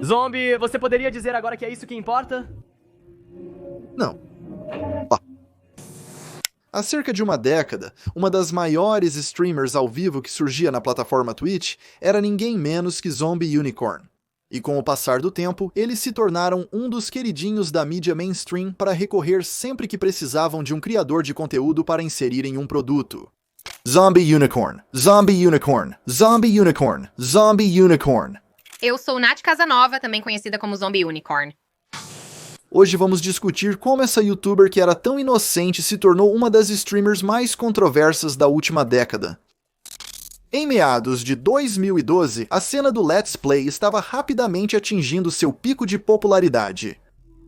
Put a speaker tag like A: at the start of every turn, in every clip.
A: Zombie, você poderia dizer agora que é isso que importa?
B: Não. Há cerca de uma década, uma das maiores streamers ao vivo que surgia na plataforma Twitch era ninguém menos que Zombie Unicorn. E com o passar do tempo, eles se tornaram um dos queridinhos da mídia mainstream para recorrer sempre que precisavam de um criador de conteúdo para inserir em um produto. Zombie Unicorn, Zombie Unicorn, Zombie Unicorn, Zombie Unicorn.
C: Eu sou Nath Casanova, também conhecida como Zombie Unicorn.
B: Hoje vamos discutir como essa youtuber que era tão inocente se tornou uma das streamers mais controversas da última década. Em meados de 2012, a cena do Let's Play estava rapidamente atingindo seu pico de popularidade.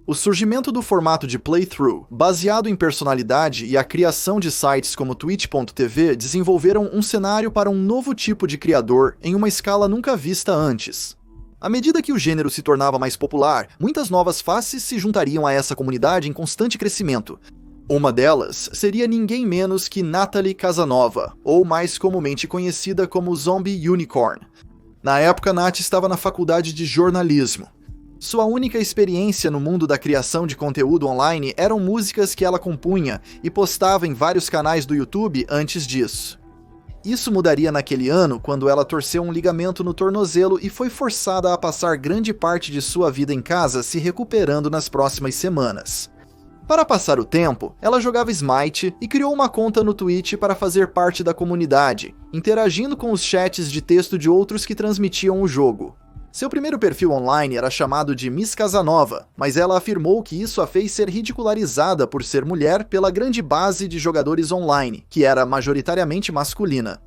B: O surgimento do formato de playthrough, baseado em personalidade, e a criação de sites como Twitch.tv desenvolveram um cenário para um novo tipo de criador em uma escala nunca vista antes. À medida que o gênero se tornava mais popular, muitas novas faces se juntariam a essa comunidade em constante crescimento. Uma delas seria ninguém menos que Natalie Casanova, ou mais comumente conhecida como Zombie Unicorn. Na época, Nath estava na faculdade de jornalismo. Sua única experiência no mundo da criação de conteúdo online eram músicas que ela compunha e postava em vários canais do YouTube antes disso. Isso mudaria naquele ano quando ela torceu um ligamento no tornozelo e foi forçada a passar grande parte de sua vida em casa se recuperando nas próximas semanas. Para passar o tempo, ela jogava Smite e criou uma conta no Twitch para fazer parte da comunidade, interagindo com os chats de texto de outros que transmitiam o jogo. Seu primeiro perfil online era chamado de Miss Casanova, mas ela afirmou que isso a fez ser ridicularizada por ser mulher pela grande base de jogadores online, que era majoritariamente masculina.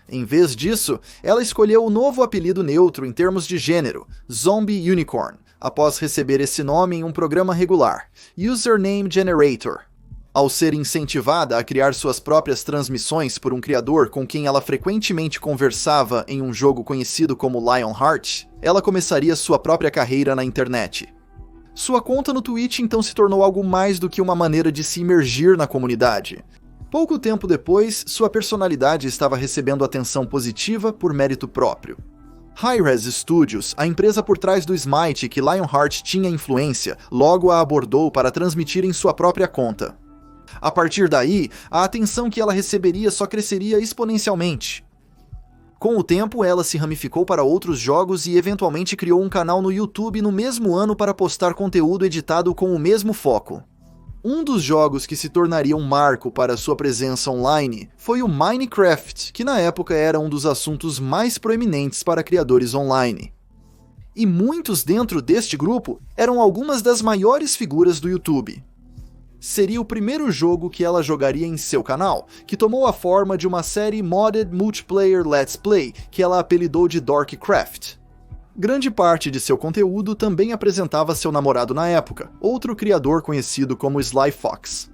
B: Em vez disso, ela escolheu o novo apelido neutro em termos de gênero, Zombie Unicorn, após receber esse nome em um programa regular, Username Generator. Ao ser incentivada a criar suas próprias transmissões por um criador com quem ela frequentemente conversava em um jogo conhecido como Lionheart, ela começaria sua própria carreira na internet. Sua conta no Twitch então se tornou algo mais do que uma maneira de se imergir na comunidade. Pouco tempo depois, sua personalidade estava recebendo atenção positiva por mérito próprio. Hi-Rez Studios, a empresa por trás do Smite que Lionheart tinha influência, logo a abordou para transmitir em sua própria conta. A partir daí, a atenção que ela receberia só cresceria exponencialmente. Com o tempo, ela se ramificou para outros jogos e eventualmente criou um canal no YouTube no mesmo ano para postar conteúdo editado com o mesmo foco. Um dos jogos que se tornaria um marco para sua presença online foi o Minecraft, que na época era um dos assuntos mais proeminentes para criadores online. E muitos dentro deste grupo eram algumas das maiores figuras do YouTube. Seria o primeiro jogo que ela jogaria em seu canal, que tomou a forma de uma série Modded Multiplayer Let's Play, que ela apelidou de Dorkcraft. Grande parte de seu conteúdo também apresentava seu namorado na época, outro criador conhecido como Sly Fox.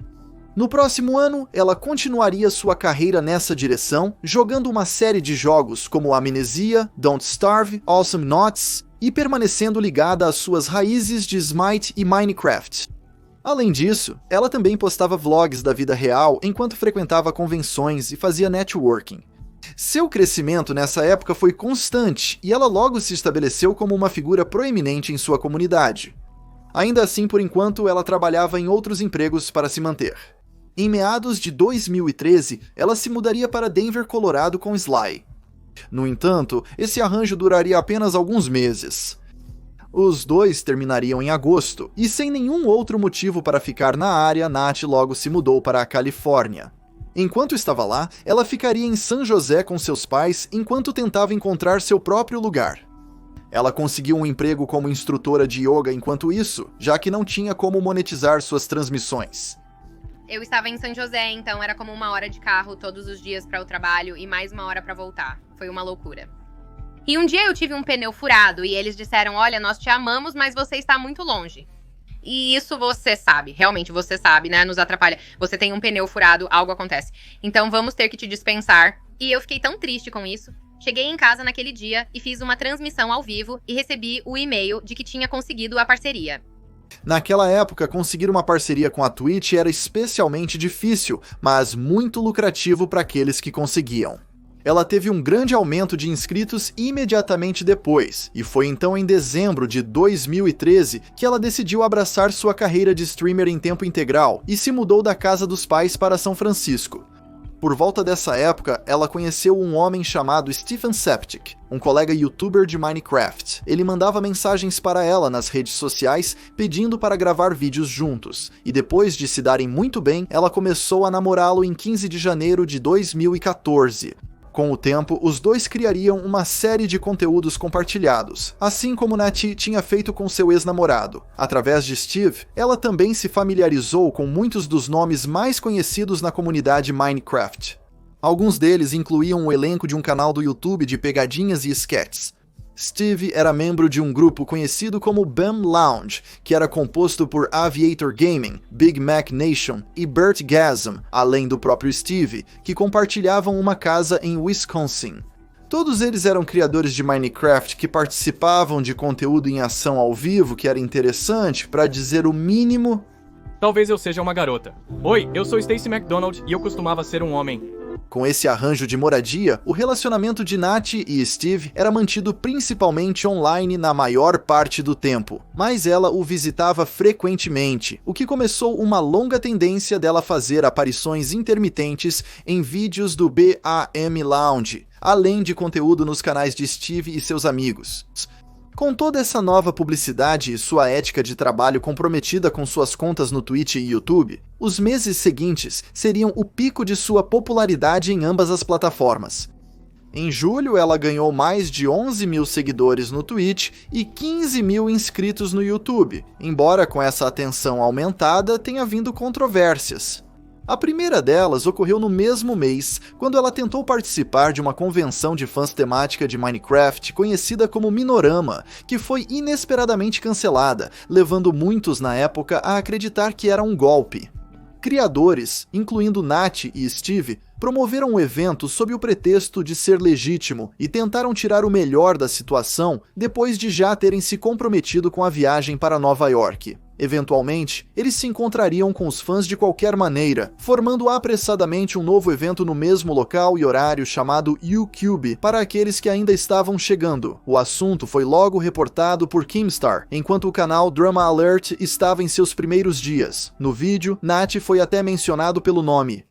B: No próximo ano, ela continuaria sua carreira nessa direção, jogando uma série de jogos como Amnesia, Don't Starve, Awesome Nots, e permanecendo ligada às suas raízes de Smite e Minecraft. Além disso, ela também postava vlogs da vida real enquanto frequentava convenções e fazia networking. Seu crescimento nessa época foi constante e ela logo se estabeleceu como uma figura proeminente em sua comunidade. Ainda assim, por enquanto, ela trabalhava em outros empregos para se manter. Em meados de 2013, ela se mudaria para Denver, Colorado com Sly. No entanto, esse arranjo duraria apenas alguns meses. Os dois terminariam em agosto, e sem nenhum outro motivo para ficar na área, Nath logo se mudou para a Califórnia. Enquanto estava lá, ela ficaria em San José com seus pais enquanto tentava encontrar seu próprio lugar. Ela conseguiu um emprego como instrutora de yoga enquanto isso, já que não tinha como monetizar suas transmissões.
C: Eu estava em São José, então era como 1 hora de carro todos os dias para o trabalho e mais 1 hora para voltar. Foi uma loucura. E um dia eu tive um pneu furado e eles disseram, olha, nós te amamos, mas você está muito longe. E isso você sabe, realmente você sabe, né? Nos atrapalha. Você tem um pneu furado, algo acontece. Então vamos ter que te dispensar. E eu fiquei tão triste com isso. Cheguei em casa naquele dia e fiz uma transmissão ao vivo e recebi o e-mail de que tinha conseguido a parceria.
B: Naquela época, conseguir uma parceria com a Twitch era especialmente difícil, mas muito lucrativo para aqueles que conseguiam. Ela teve um grande aumento de inscritos imediatamente depois, e foi então em dezembro de 2013 que ela decidiu abraçar sua carreira de streamer em tempo integral e se mudou da casa dos pais para São Francisco. Por volta dessa época, ela conheceu um homem chamado Stephen Septic, um colega youtuber de Minecraft. Ele mandava mensagens para ela nas redes sociais pedindo para gravar vídeos juntos, e depois de se darem muito bem, ela começou a namorá-lo em 15 de janeiro de 2014. Com o tempo, os dois criariam uma série de conteúdos compartilhados, assim como Nati tinha feito com seu ex-namorado. Através de Steve, ela também se familiarizou com muitos dos nomes mais conhecidos na comunidade Minecraft. Alguns deles incluíam o elenco de um canal do YouTube de pegadinhas e sketches. Steve era membro de um grupo conhecido como BAM Lounge, que era composto por Aviator Gaming, Big Mac Nation e Bert Gasm, além do próprio Steve, que compartilhavam uma casa em Wisconsin. Todos eles eram criadores de Minecraft que participavam de conteúdo em ação ao vivo que era interessante, para dizer o mínimo.
D: Talvez eu seja uma garota. Oi, eu sou Stacy McDonald e eu costumava ser um homem.
B: Com esse arranjo de moradia, o relacionamento de Nati e Steve era mantido principalmente online na maior parte do tempo, mas ela o visitava frequentemente, o que começou uma longa tendência dela fazer aparições intermitentes em vídeos do BAM Lounge, além de conteúdo nos canais de Steve e seus amigos. Com toda essa nova publicidade e sua ética de trabalho comprometida com suas contas no Twitch e YouTube, os meses seguintes seriam o pico de sua popularidade em ambas as plataformas. Em julho, ela ganhou mais de 11 mil seguidores no Twitch e 15 mil inscritos no YouTube, embora com essa atenção aumentada tenha vindo controvérsias. A primeira delas ocorreu no mesmo mês, quando ela tentou participar de uma convenção de fãs temática de Minecraft conhecida como Minorama, que foi inesperadamente cancelada, levando muitos na época a acreditar que era um golpe. Criadores, incluindo Nati e Steve, promoveram o evento sob o pretexto de ser legítimo e tentaram tirar o melhor da situação depois de já terem se comprometido com a viagem para Nova York. Eventualmente, eles se encontrariam com os fãs de qualquer maneira, formando apressadamente um novo evento no mesmo local e horário chamado YouCube para aqueles que ainda estavam chegando. O assunto foi logo reportado por Keemstar, enquanto o canal Drama Alert estava em seus primeiros dias. No vídeo, Nati foi até mencionado pelo nome.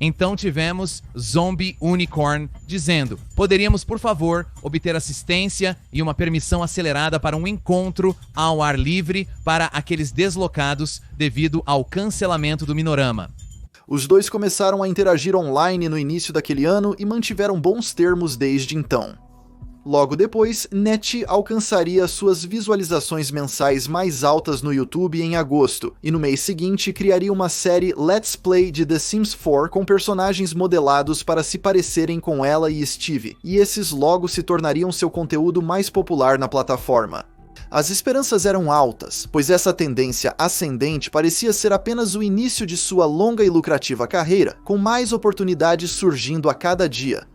E: Então tivemos Zombie Unicorn dizendo: poderíamos, por favor, obter assistência e uma permissão acelerada para um encontro ao ar livre para aqueles deslocados devido ao cancelamento do Minorama.
B: Os dois começaram a interagir online no início daquele ano e mantiveram bons termos desde então. Logo depois, Nati alcançaria suas visualizações mensais mais altas no YouTube em agosto, e no mês seguinte criaria uma série Let's Play de The Sims 4 com personagens modelados para se parecerem com ela e Steve, e esses logo se tornariam seu conteúdo mais popular na plataforma. As esperanças eram altas, pois essa tendência ascendente parecia ser apenas o início de sua longa e lucrativa carreira, com mais oportunidades surgindo a cada dia.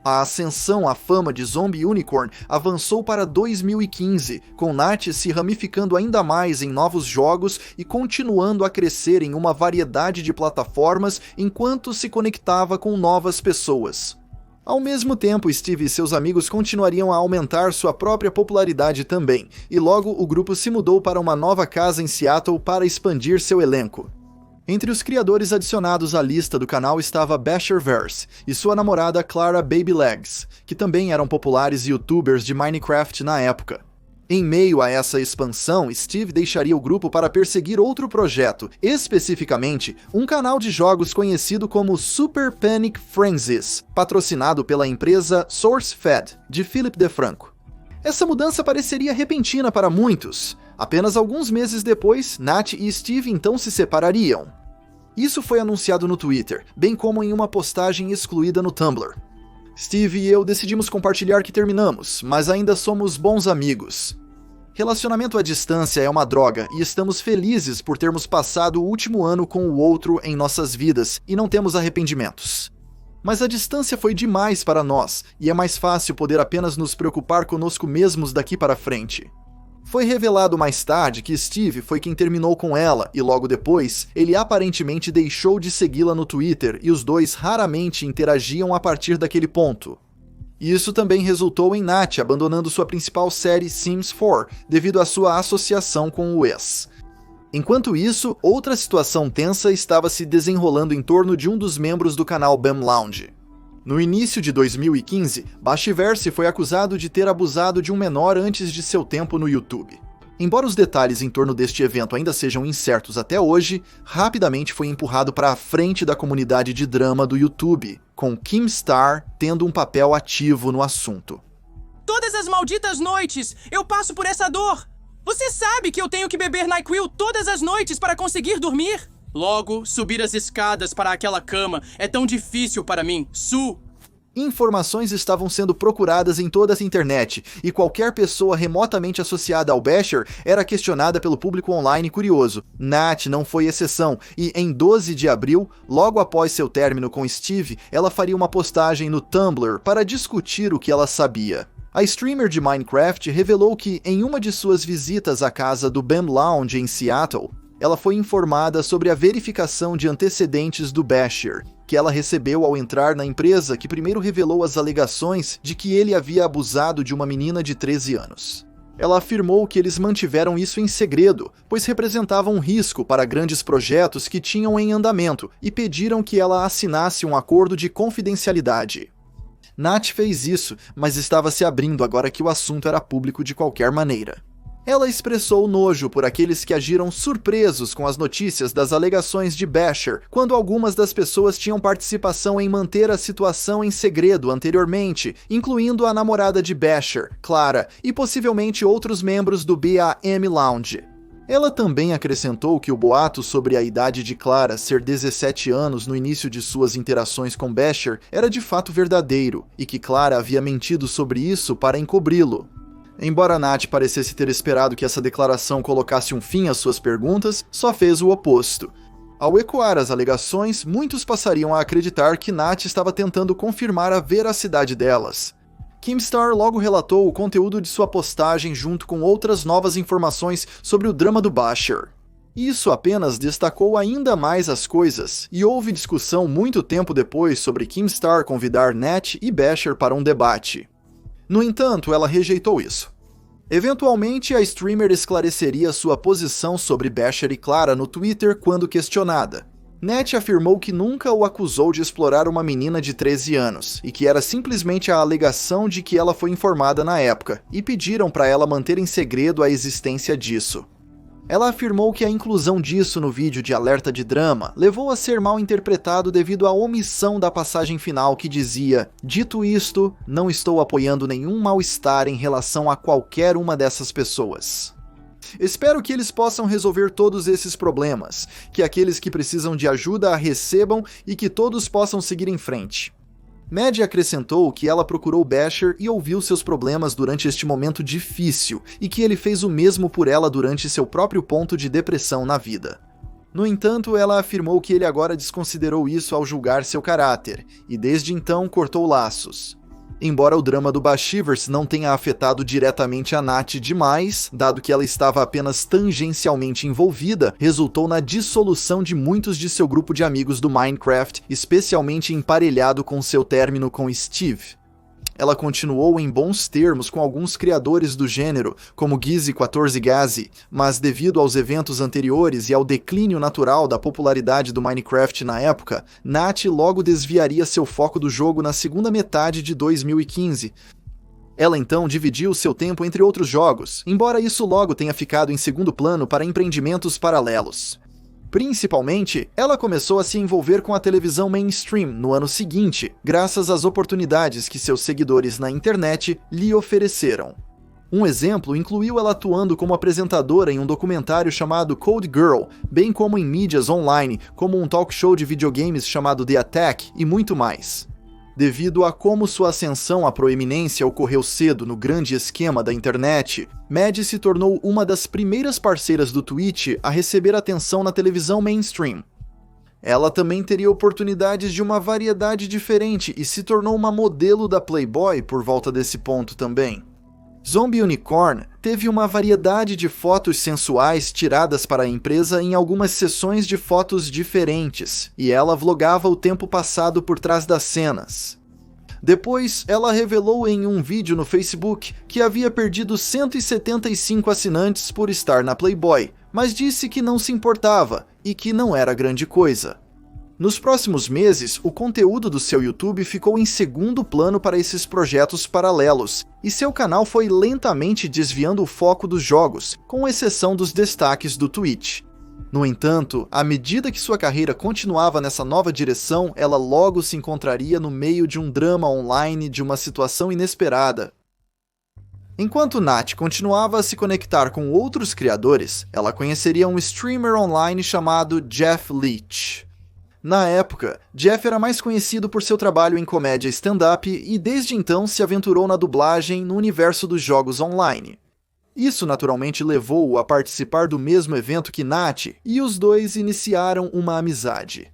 B: A ascensão à fama de Zombie Unicorn avançou para 2015, com Nati se ramificando ainda mais em novos jogos e continuando a crescer em uma variedade de plataformas enquanto se conectava com novas pessoas. Ao mesmo tempo, Steve e seus amigos continuariam a aumentar sua própria popularidade também, e logo o grupo se mudou para uma nova casa em Seattle para expandir seu elenco. Entre os criadores adicionados à lista do canal estava Basherverse e sua namorada Clara Babylegs, que também eram populares youtubers de Minecraft na época. Em meio a essa expansão, Steve deixaria o grupo para perseguir outro projeto, especificamente um canal de jogos conhecido como Super Panic Frenzies, patrocinado pela empresa SourceFed, de Philip DeFranco. Essa mudança pareceria repentina para muitos. Apenas alguns meses depois, Nati e Steve então se separariam. Isso foi anunciado no Twitter, bem como em uma postagem excluída no Tumblr. Steve e eu decidimos compartilhar que terminamos, mas ainda somos bons amigos. Relacionamento à distância é uma droga e estamos felizes por termos passado o último ano com o outro em nossas vidas e não temos arrependimentos. Mas a distância foi demais para nós e é mais fácil poder apenas nos preocupar conosco mesmos daqui para frente. Foi revelado mais tarde que Steve foi quem terminou com ela e logo depois, ele aparentemente deixou de segui-la no Twitter e os dois raramente interagiam a partir daquele ponto. Isso também resultou em Nat abandonando sua principal série Sims 4 devido à sua associação com o ex. Enquanto isso, outra situação tensa estava se desenrolando em torno de um dos membros do canal BAM Lounge. No início de 2015, Bashiverse foi acusado de ter abusado de um menor antes de seu tempo no YouTube. Embora os detalhes em torno deste evento ainda sejam incertos até hoje, rapidamente foi empurrado para a frente da comunidade de drama do YouTube, com Keemstar tendo um papel ativo no assunto.
F: Todas as malditas noites, eu passo por essa dor! Você sabe que eu tenho que beber NyQuil todas as noites para conseguir dormir? Logo, subir as escadas para aquela cama é tão difícil para mim, Su!
B: Informações estavam sendo procuradas em toda a internet, e qualquer pessoa remotamente associada ao Basher era questionada pelo público online curioso. Nat não foi exceção, e em 12 de abril, logo após seu término com Steve, ela faria uma postagem no Tumblr para discutir o que ela sabia. A streamer de Minecraft revelou que, em uma de suas visitas à casa do BAM Lounge em Seattle, ela foi informada sobre a verificação de antecedentes do Basher, que ela recebeu ao entrar na empresa, que primeiro revelou as alegações de que ele havia abusado de uma menina de 13 anos. Ela afirmou que eles mantiveram isso em segredo, pois representava um risco para grandes projetos que tinham em andamento e pediram que ela assinasse um acordo de confidencialidade. Nat fez isso, mas estava se abrindo agora que o assunto era público de qualquer maneira. Ela expressou nojo por aqueles que agiram surpresos com as notícias das alegações de Basher, quando algumas das pessoas tinham participação em manter a situação em segredo anteriormente, incluindo a namorada de Basher, Clara, e possivelmente outros membros do BAM Lounge. Ela também acrescentou que o boato sobre a idade de Clara ser 17 anos no início de suas interações com Basher era de fato verdadeiro, e que Clara havia mentido sobre isso para encobri-lo. Embora Nat parecesse ter esperado que essa declaração colocasse um fim às suas perguntas, só fez o oposto. Ao ecoar as alegações, muitos passariam a acreditar que Nat estava tentando confirmar a veracidade delas. Keemstar logo relatou o conteúdo de sua postagem junto com outras novas informações sobre o drama do Basher. Isso apenas destacou ainda mais as coisas, e houve discussão muito tempo depois sobre Keemstar convidar Nat e Basher para um debate. No entanto, ela rejeitou isso. Eventualmente, a streamer esclareceria sua posição sobre Basher e Clara no Twitter quando questionada. Nat afirmou que nunca o acusou de explorar uma menina de 13 anos, e que era simplesmente a alegação de que ela foi informada na época, e pediram para ela manter em segredo a existência disso. Ela afirmou que a inclusão disso no vídeo de alerta de drama levou a ser mal interpretado devido à omissão da passagem final que dizia: "Dito isto, não estou apoiando nenhum mal-estar em relação a qualquer uma dessas pessoas. Espero que eles possam resolver todos esses problemas, que aqueles que precisam de ajuda a recebam e que todos possam seguir em frente." Maddie acrescentou que ela procurou Basher e ouviu seus problemas durante este momento difícil, e que ele fez o mesmo por ela durante seu próprio ponto de depressão na vida. No entanto, ela afirmou que ele agora desconsiderou isso ao julgar seu caráter, e desde então cortou laços. Embora o drama do Bashiverse não tenha afetado diretamente a Nat demais, dado que ela estava apenas tangencialmente envolvida, resultou na dissolução de muitos de seu grupo de amigos do Minecraft, especialmente emparelhado com seu término com Steve. Ela continuou em bons termos com alguns criadores do gênero, como Gizzy14Gazi, mas devido aos eventos anteriores e ao declínio natural da popularidade do Minecraft na época, Nat logo desviaria seu foco do jogo na segunda metade de 2015. Ela então dividiu seu tempo entre outros jogos, embora isso logo tenha ficado em segundo plano para empreendimentos paralelos. Principalmente, ela começou a se envolver com a televisão mainstream no ano seguinte, graças às oportunidades que seus seguidores na internet lhe ofereceram. Um exemplo incluiu ela atuando como apresentadora em um documentário chamado Code Girl, bem como em mídias online, como um talk show de videogames chamado The Attack e muito mais. Devido a como sua ascensão à proeminência ocorreu cedo no grande esquema da internet, Maddie se tornou uma das primeiras parceiras do Twitch a receber atenção na televisão mainstream. Ela também teria oportunidades de uma variedade diferente e se tornou uma modelo da Playboy por volta desse ponto também. Zombie Unicorn teve uma variedade de fotos sensuais tiradas para a empresa em algumas sessões de fotos diferentes, e ela vlogava o tempo passado por trás das cenas. Depois, ela revelou em um vídeo no Facebook que havia perdido 175 assinantes por estar na Playboy, mas disse que não se importava e que não era grande coisa. Nos próximos meses, o conteúdo do seu YouTube ficou em segundo plano para esses projetos paralelos, e seu canal foi lentamente desviando o foco dos jogos, com exceção dos destaques do Twitch. No entanto, à medida que sua carreira continuava nessa nova direção, ela logo se encontraria no meio de um drama online de uma situação inesperada. Enquanto Nat continuava a se conectar com outros criadores, ela conheceria um streamer online chamado Jeff Leach. Na época, Jeff era mais conhecido por seu trabalho em comédia stand-up e desde então se aventurou na dublagem no universo dos jogos online. Isso naturalmente levou-o a participar do mesmo evento que Nat, e os dois iniciaram uma amizade.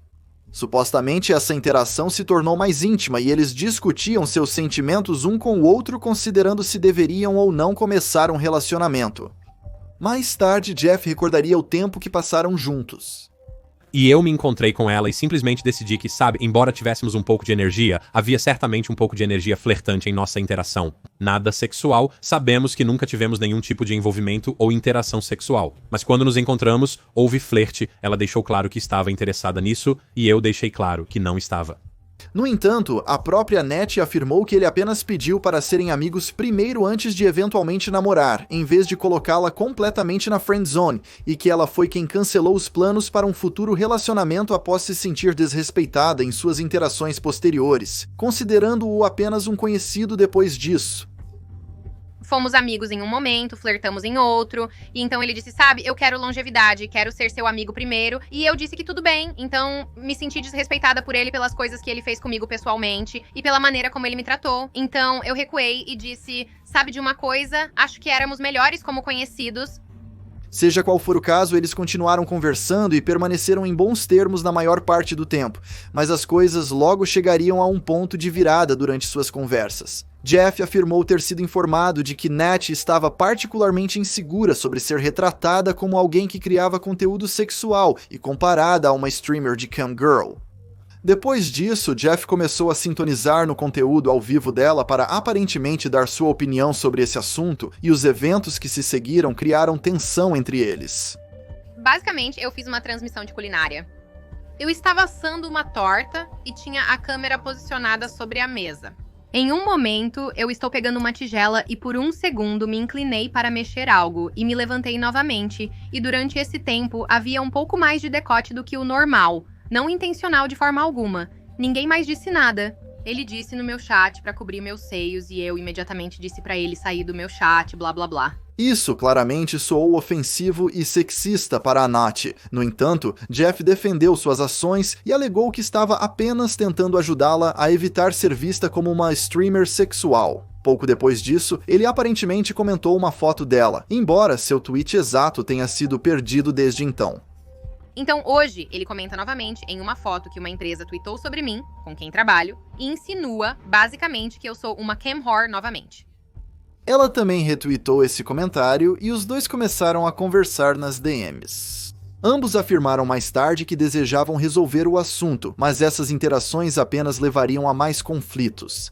B: Supostamente essa interação se tornou mais íntima e eles discutiam seus sentimentos um com o outro considerando se deveriam ou não começar um relacionamento. Mais tarde, Jeff recordaria o tempo que passaram juntos.
G: E eu me encontrei com ela e simplesmente decidi que, sabe, embora tivéssemos um pouco de energia, havia certamente um pouco de energia flertante em nossa interação. Nada sexual, sabemos que nunca tivemos nenhum tipo de envolvimento ou interação sexual. Mas quando nos encontramos, houve flerte, ela deixou claro que estava interessada nisso, e eu deixei claro que não estava.
B: No entanto, a própria Nat afirmou que ele apenas pediu para serem amigos primeiro antes de eventualmente namorar, em vez de colocá-la completamente na friendzone, e que ela foi quem cancelou os planos para um futuro relacionamento após se sentir desrespeitada em suas interações posteriores, considerando-o apenas um conhecido depois disso.
C: Fomos amigos em um momento, flertamos em outro, e então ele disse, sabe, eu quero longevidade, quero ser seu amigo primeiro, e eu disse que tudo bem, então me senti desrespeitada por ele pelas coisas que ele fez comigo pessoalmente, e pela maneira como ele me tratou. Então eu recuei e disse, sabe de uma coisa, acho que éramos melhores como conhecidos.
B: Seja qual for o caso, eles continuaram conversando e permaneceram em bons termos na maior parte do tempo, mas as coisas logo chegariam a um ponto de virada durante suas conversas. Jeff afirmou ter sido informado de que Nat estava particularmente insegura sobre ser retratada como alguém que criava conteúdo sexual e comparada a uma streamer de cam girl. Depois disso, Jeff começou a sintonizar no conteúdo ao vivo dela para aparentemente dar sua opinião sobre esse assunto, e os eventos que se seguiram criaram tensão entre eles.
C: Basicamente, eu fiz uma transmissão de culinária. Eu estava assando uma torta e tinha a câmera posicionada sobre a mesa. Em um momento, eu estou pegando uma tigela e por um segundo me inclinei para mexer algo e me levantei novamente, e durante esse tempo havia um pouco mais de decote do que o normal, não intencional de forma alguma. Ninguém mais disse nada. Ele disse no meu chat para cobrir meus seios e eu imediatamente disse para ele sair do meu chat, blá blá blá.
B: Isso claramente soou ofensivo e sexista para a Nat. No entanto, Jeff defendeu suas ações e alegou que estava apenas tentando ajudá-la a evitar ser vista como uma streamer sexual. Pouco depois disso, ele aparentemente comentou uma foto dela, embora seu tweet exato tenha sido perdido desde então.
C: Então hoje, ele comenta novamente em uma foto que uma empresa tweetou sobre mim, com quem trabalho, e insinua, basicamente, que eu sou uma cam whore novamente.
B: Ela também retweetou esse comentário e os dois começaram a conversar nas DMs. Ambos afirmaram mais tarde que desejavam resolver o assunto, mas essas interações apenas levariam a mais conflitos.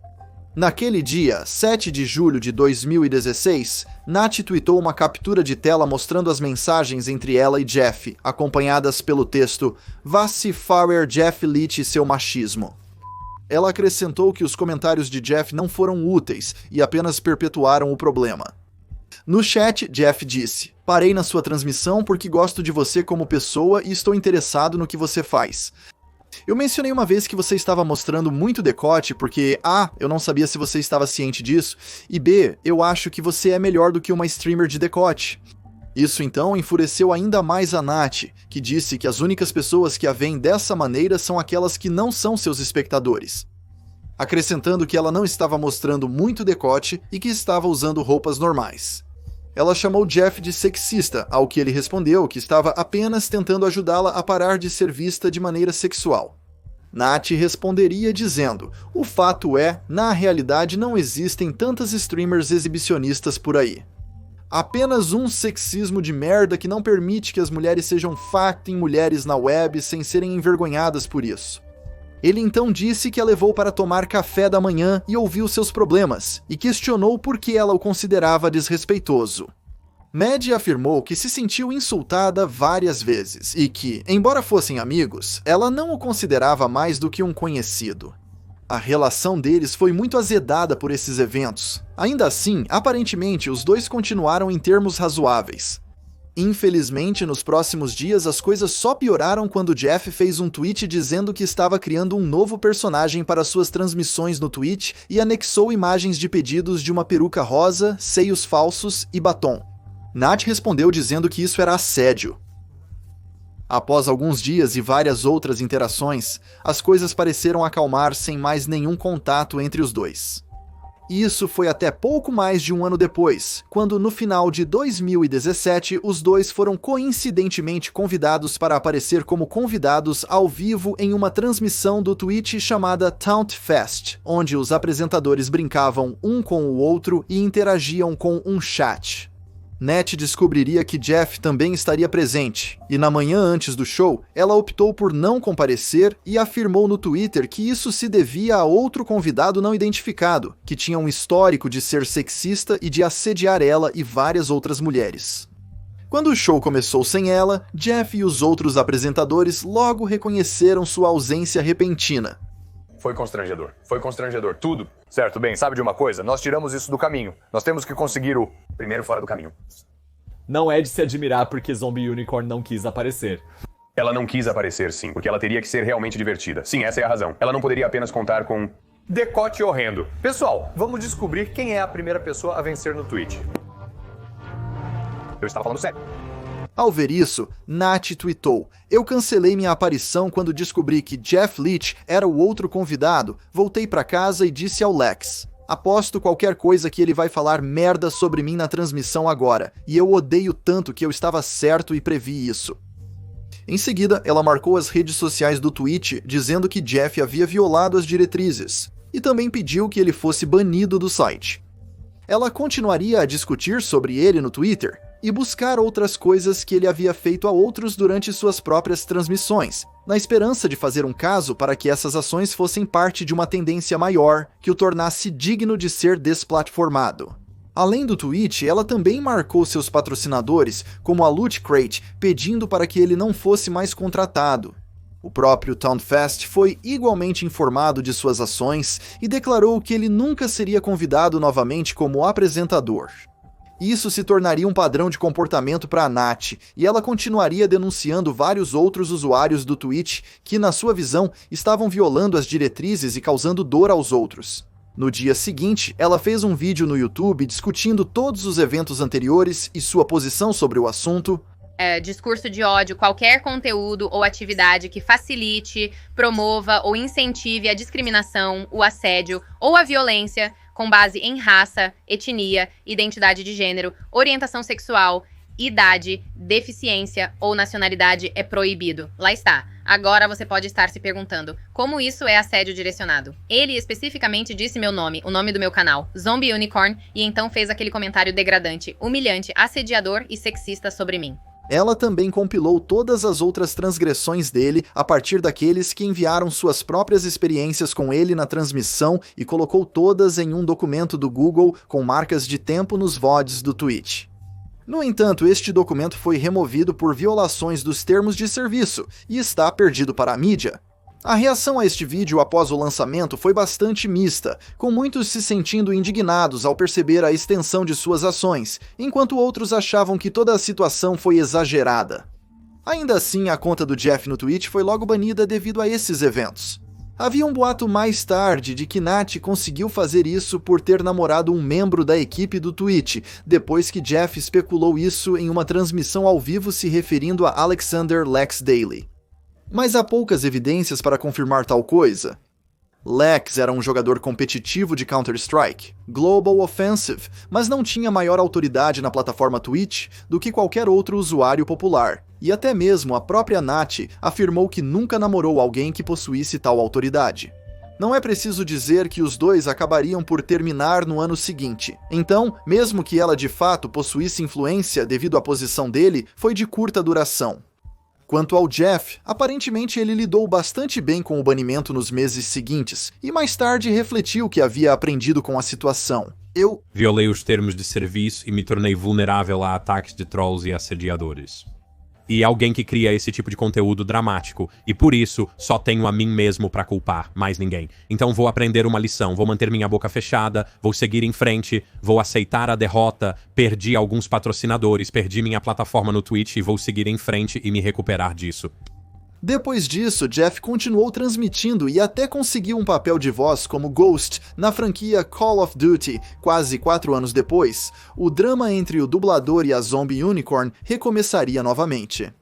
B: Naquele dia, 7 de julho de 2016, Nat tweetou uma captura de tela mostrando as mensagens entre ela e Jeff, acompanhadas pelo texto "Vá se fazer Jeff Leach e seu machismo". Ela acrescentou que os comentários de Jeff não foram úteis e apenas perpetuaram o problema. No chat, Jeff disse: "Parei na sua transmissão porque gosto de você como pessoa e estou interessado no que você faz. Eu mencionei uma vez que você estava mostrando muito decote porque A, eu não sabia se você estava ciente disso, e B, eu acho que você é melhor do que uma streamer de decote." Isso então enfureceu ainda mais a Nat, que disse que as únicas pessoas que a veem dessa maneira são aquelas que não são seus espectadores, acrescentando que ela não estava mostrando muito decote e que estava usando roupas normais. Ela chamou Jeff de sexista, ao que ele respondeu que estava apenas tentando ajudá-la a parar de ser vista de maneira sexual. Nat responderia dizendo: "O fato é, na realidade não existem tantas streamers exibicionistas por aí." Apenas um sexismo de merda que não permite que as mulheres sejam facto em mulheres na web sem serem envergonhadas por isso. Ele então disse que a levou para tomar café da manhã e ouviu seus problemas, e questionou por que ela o considerava desrespeitoso. Maddie afirmou que se sentiu insultada várias vezes e que, embora fossem amigos, ela não o considerava mais do que um conhecido. A relação deles foi muito azedada por esses eventos. Ainda assim, aparentemente, os dois continuaram em termos razoáveis. Infelizmente, nos próximos dias, as coisas só pioraram quando Jeff fez um tweet dizendo que estava criando um novo personagem para suas transmissões no Twitch e anexou imagens de pedidos de uma peruca rosa, seios falsos e batom. Nat respondeu dizendo que isso era assédio. Após alguns dias e várias outras interações, as coisas pareceram acalmar sem mais nenhum contato entre os dois. Isso foi até pouco mais de um ano depois, quando no final de 2017 os dois foram coincidentemente convidados para aparecer como convidados ao vivo em uma transmissão do Twitch chamada Taunt Fest, onde os apresentadores brincavam um com o outro e interagiam com um chat. Nat descobriria que Jeff também estaria presente, e na manhã antes do show, ela optou por não comparecer e afirmou no Twitter que isso se devia a outro convidado não identificado, que tinha um histórico de ser sexista e de assediar ela e várias outras mulheres. Quando o show começou sem ela, Jeff e os outros apresentadores logo reconheceram sua ausência repentina.
H: Foi constrangedor, tudo. Certo, bem, sabe de uma coisa? Nós tiramos isso do caminho. Nós temos que conseguir o primeiro fora do caminho.
I: Não é de se admirar porque Zombie Unicorn não quis aparecer.
H: Ela não quis aparecer, sim, porque ela teria que ser realmente divertida. Sim, essa é a razão. Ela não poderia apenas contar com decote horrendo. Pessoal, vamos descobrir quem é a primeira pessoa a vencer no Twitch. Eu estava falando sério.
B: Ao ver isso, Nat tweetou: "Eu cancelei minha aparição quando descobri que Jeff Leach era o outro convidado, voltei pra casa e disse ao Lex: aposto qualquer coisa que ele vai falar merda sobre mim na transmissão agora, e eu odeio tanto que eu estava certo e previ isso." Em seguida, ela marcou as redes sociais do Twitch dizendo que Jeff havia violado as diretrizes, e também pediu que ele fosse banido do site. Ela continuaria a discutir sobre ele no Twitter e buscar outras coisas que ele havia feito a outros durante suas próprias transmissões, na esperança de fazer um caso para que essas ações fossem parte de uma tendência maior que o tornasse digno de ser desplatformado. Além do Twitch, ela também marcou seus patrocinadores, como a Loot Crate, pedindo para que ele não fosse mais contratado. O próprio Taunt Fest foi igualmente informado de suas ações e declarou que ele nunca seria convidado novamente como apresentador. Isso se tornaria um padrão de comportamento para a Nat, e ela continuaria denunciando vários outros usuários do Twitch que, na sua visão, estavam violando as diretrizes e causando dor aos outros. No dia seguinte, ela fez um vídeo no YouTube discutindo todos os eventos anteriores e sua posição sobre o assunto.
C: Discurso de ódio, qualquer conteúdo ou atividade que facilite, promova ou incentive a discriminação, o assédio ou a violência com base em raça, etnia, identidade de gênero, orientação sexual, idade, deficiência ou nacionalidade é proibido. Lá está. Agora você pode estar se perguntando, como isso é assédio direcionado? Ele especificamente disse meu nome, o nome do meu canal, Zombie Unicorn, e então fez aquele comentário degradante, humilhante, assediador e sexista sobre mim.
B: Ela também compilou todas as outras transgressões dele a partir daqueles que enviaram suas próprias experiências com ele na transmissão e colocou todas em um documento do Google com marcas de tempo nos VODs do Twitch. No entanto, este documento foi removido por violações dos termos de serviço e está perdido para a mídia. A reação a este vídeo após o lançamento foi bastante mista, com muitos se sentindo indignados ao perceber a extensão de suas ações, enquanto outros achavam que toda a situação foi exagerada. Ainda assim, a conta do Jeff no Twitch foi logo banida devido a esses eventos. Havia um boato mais tarde de que Nat conseguiu fazer isso por ter namorado um membro da equipe do Twitch, depois que Jeff especulou isso em uma transmissão ao vivo se referindo a Alexander Lex Daly. Mas há poucas evidências para confirmar tal coisa. Lex era um jogador competitivo de Counter-Strike, Global Offensive, mas não tinha maior autoridade na plataforma Twitch do que qualquer outro usuário popular, e até mesmo a própria Nat afirmou que nunca namorou alguém que possuísse tal autoridade. Não é preciso dizer que os dois acabariam por terminar no ano seguinte. Então, mesmo que ela de fato possuísse influência devido à posição dele, foi de curta duração. Quanto ao Jeff, aparentemente ele lidou bastante bem com o banimento nos meses seguintes, e mais tarde refletiu que havia aprendido com a situação. Eu
G: violei os termos de serviço e me tornei vulnerável a ataques de trolls e assediadores. E alguém que cria esse tipo de conteúdo dramático, e por isso só tenho a mim mesmo pra culpar, mais ninguém. Então vou aprender uma lição, vou manter minha boca fechada, vou seguir em frente, vou aceitar a derrota, perdi alguns patrocinadores, perdi minha plataforma no Twitch e vou seguir em frente e me recuperar disso.
B: Depois disso, Jeff continuou transmitindo e até conseguiu um papel de voz como Ghost na franquia Call of Duty. Quase 4 anos depois, o drama entre o dublador e a Zombie Unicorn recomeçaria novamente.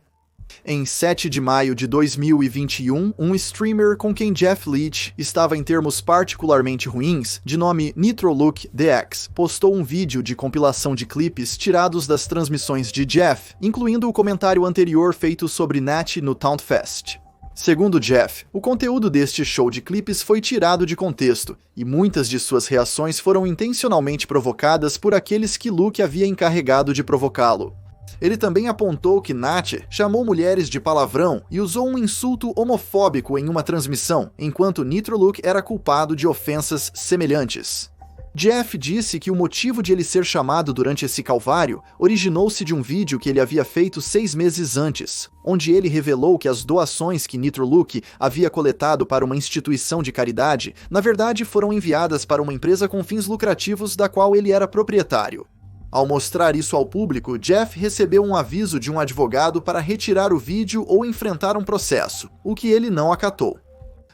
B: Em 7 de maio de 2021, um streamer com quem Jeff Leach estava em termos particularmente ruins, de nome NitroLookDX, postou um vídeo de compilação de clipes tirados das transmissões de Jeff, incluindo o comentário anterior feito sobre Nat no Tauntfest. Segundo Jeff, o conteúdo deste show de clipes foi tirado de contexto, e muitas de suas reações foram intencionalmente provocadas por aqueles que Luke havia encarregado de provocá-lo. Ele também apontou que Nat chamou mulheres de palavrão e usou um insulto homofóbico em uma transmissão, enquanto NitroLook era culpado de ofensas semelhantes. Jeff disse que o motivo de ele ser chamado durante esse calvário originou-se de um vídeo que ele havia feito 6 meses antes, onde ele revelou que as doações que NitroLook havia coletado para uma instituição de caridade, na verdade foram enviadas para uma empresa com fins lucrativos da qual ele era proprietário. Ao mostrar isso ao público, Jeff recebeu um aviso de um advogado para retirar o vídeo ou enfrentar um processo, o que ele não acatou.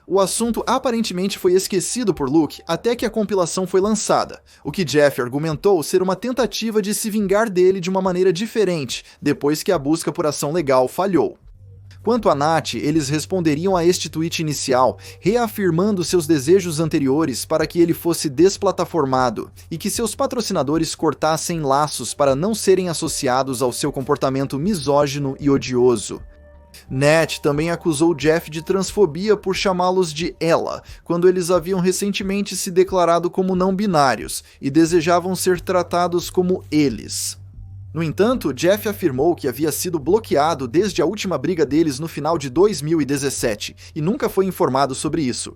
B: O assunto aparentemente foi esquecido por Luke até que a compilação foi lançada, o que Jeff argumentou ser uma tentativa de se vingar dele de uma maneira diferente, depois que a busca por ação legal falhou. Quanto a Nat, eles responderiam a este tweet inicial, reafirmando seus desejos anteriores para que ele fosse desplataformado e que seus patrocinadores cortassem laços para não serem associados ao seu comportamento misógino e odioso. Nat também acusou Jeff de transfobia por chamá-los de ela, quando eles haviam recentemente se declarado como não binários e desejavam ser tratados como eles. No entanto, Jeff afirmou que havia sido bloqueado desde a última briga deles no final de 2017 e nunca foi informado sobre isso.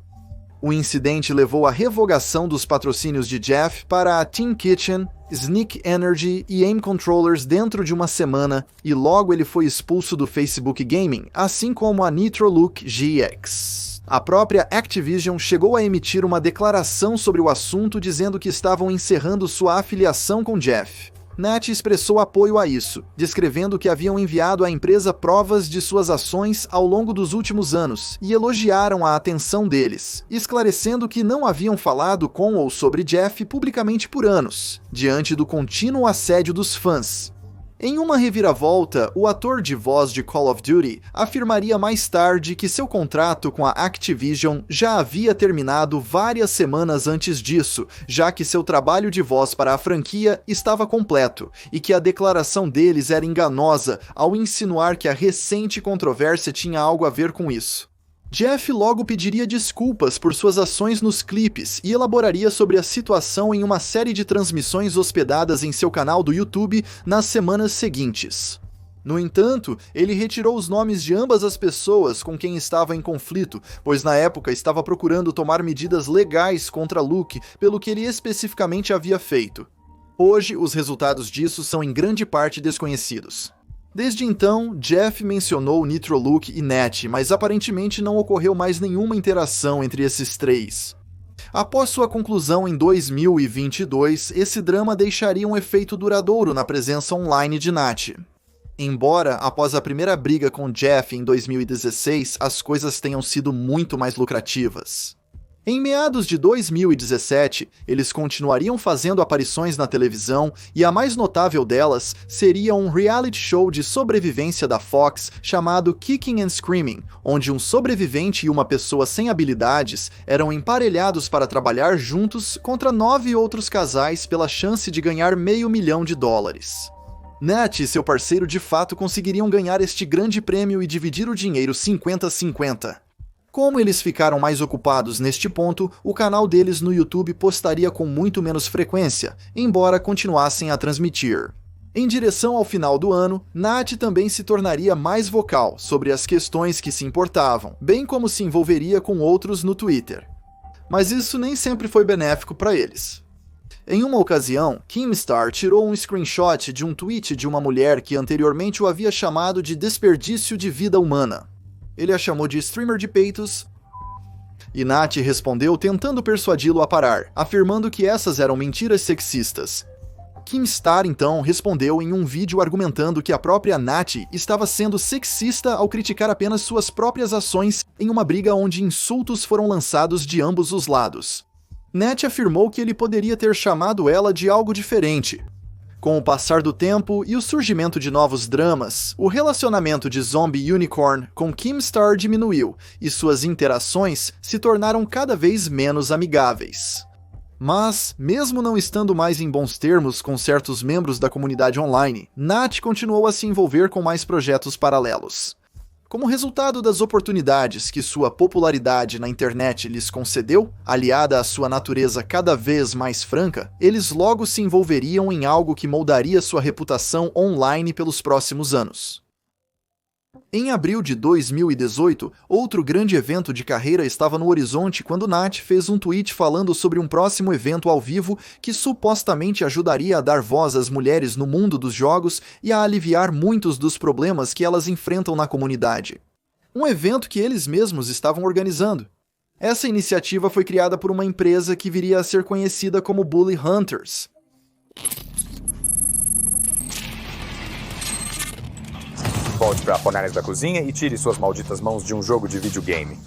B: O incidente levou à revogação dos patrocínios de Jeff para a Team Kitchen, Sneak Energy e Aim Controllers dentro de uma semana, e logo ele foi expulso do Facebook Gaming, assim como a NitroLook GX. A própria Activision chegou a emitir uma declaração sobre o assunto dizendo que estavam encerrando sua afiliação com Jeff. Nat expressou apoio a isso, descrevendo que haviam enviado à empresa provas de suas ações ao longo dos últimos anos e elogiaram a atenção deles, esclarecendo que não haviam falado com ou sobre Jeff publicamente por anos, diante do contínuo assédio dos fãs. Em uma reviravolta, o ator de voz de Call of Duty afirmaria mais tarde que seu contrato com a Activision já havia terminado várias semanas antes disso, já que seu trabalho de voz para a franquia estava completo, e que a declaração deles era enganosa ao insinuar que a recente controvérsia tinha algo a ver com isso. Jeff logo pediria desculpas por suas ações nos clipes e elaboraria sobre a situação em uma série de transmissões hospedadas em seu canal do YouTube nas semanas seguintes. No entanto, ele retirou os nomes de ambas as pessoas com quem estava em conflito, pois na época estava procurando tomar medidas legais contra Luke pelo que ele especificamente havia feito. Hoje, os resultados disso são em grande parte desconhecidos. Desde então, Jeff mencionou NitroLook e Nat, mas aparentemente não ocorreu mais nenhuma interação entre esses três. Após sua conclusão em 2022, esse drama deixaria um efeito duradouro na presença online de Nat. Embora, após a primeira briga com Jeff em 2016, as coisas tenham sido muito mais lucrativas. Em meados de 2017, eles continuariam fazendo aparições na televisão e a mais notável delas seria um reality show de sobrevivência da Fox chamado Kicking and Screaming, onde um sobrevivente e uma pessoa sem habilidades eram emparelhados para trabalhar juntos contra 9 outros casais pela chance de ganhar $500 mil. Nat e seu parceiro de fato conseguiriam ganhar este grande prêmio e dividir o dinheiro 50-50. Como eles ficaram mais ocupados neste ponto, o canal deles no YouTube postaria com muito menos frequência, embora continuassem a transmitir. Em direção ao final do ano, Nath também se tornaria mais vocal sobre as questões que se importavam, bem como se envolveria com outros no Twitter. Mas isso nem sempre foi benéfico para eles. Em uma ocasião, Keemstar tirou um screenshot de um tweet de uma mulher que anteriormente o havia chamado de desperdício de vida humana. Ele a chamou de streamer de peitos, e Nath respondeu tentando persuadi-lo a parar, afirmando que essas eram mentiras sexistas. Keemstar então respondeu em um vídeo argumentando que a própria Nath estava sendo sexista ao criticar apenas suas próprias ações em uma briga onde insultos foram lançados de ambos os lados. Nath afirmou que ele poderia ter chamado ela de algo diferente. Com o passar do tempo e o surgimento de novos dramas, o relacionamento de Zombie Unicorn com Keemstar diminuiu e suas interações se tornaram cada vez menos amigáveis. Mas, mesmo não estando mais em bons termos com certos membros da comunidade online, Nath continuou a se envolver com mais projetos paralelos. Como resultado das oportunidades que sua popularidade na internet lhes concedeu, aliada à sua natureza cada vez mais franca, eles logo se envolveriam em algo que moldaria sua reputação online pelos próximos anos. Em abril de 2018, outro grande evento de carreira estava no horizonte quando Nath fez um tweet falando sobre um próximo evento ao vivo que supostamente ajudaria a dar voz às mulheres no mundo dos jogos e a aliviar muitos dos problemas que elas enfrentam na comunidade. Um evento que eles mesmos estavam organizando. Essa iniciativa foi criada por uma empresa que viria a ser conhecida como Bully Hunters.
J: Volte para a fornalha da cozinha e tire suas malditas mãos de um jogo de videogame.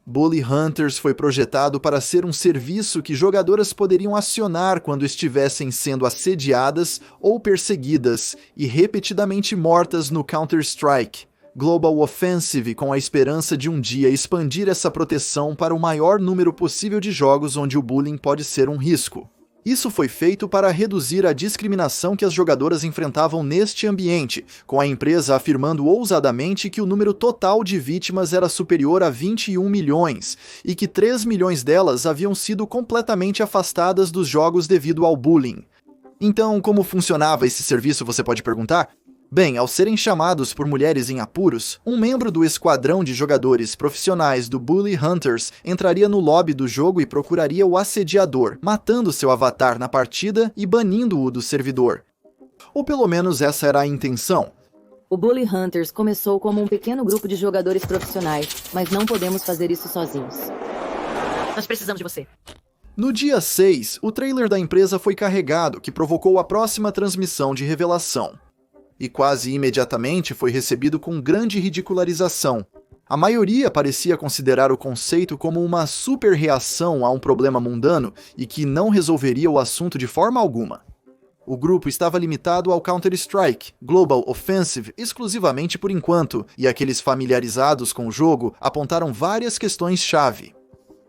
B: Bully Hunters foi projetado para ser um serviço que jogadoras poderiam acionar quando estivessem sendo assediadas ou perseguidas e repetidamente mortas no Counter-Strike Global Offensive, com a esperança de um dia expandir essa proteção para o maior número possível de jogos onde o bullying pode ser um risco. Isso foi feito para reduzir a discriminação que as jogadoras enfrentavam neste ambiente, com a empresa afirmando ousadamente que o número total de vítimas era superior a 21 milhões, e que 3 milhões delas haviam sido completamente afastadas dos jogos devido ao bullying. Então, como funcionava esse serviço, você pode perguntar? Bem, ao serem chamados por mulheres em apuros, um membro do esquadrão de jogadores profissionais do Bully Hunters entraria no lobby do jogo e procuraria o assediador, matando seu avatar na partida e banindo-o do servidor. Ou pelo menos essa era a intenção.
K: O Bully Hunters começou como um pequeno grupo de jogadores profissionais, mas não podemos fazer isso sozinhos. Nós precisamos de você.
B: No dia 6, o trailer da empresa foi carregado, que provocou a próxima transmissão de revelação. E quase imediatamente foi recebido com grande ridicularização. A maioria parecia considerar o conceito como uma super reação a um problema mundano e que não resolveria o assunto de forma alguma. O grupo estava limitado ao Counter-Strike Global Offensive exclusivamente por enquanto, e aqueles familiarizados com o jogo apontaram várias questões-chave.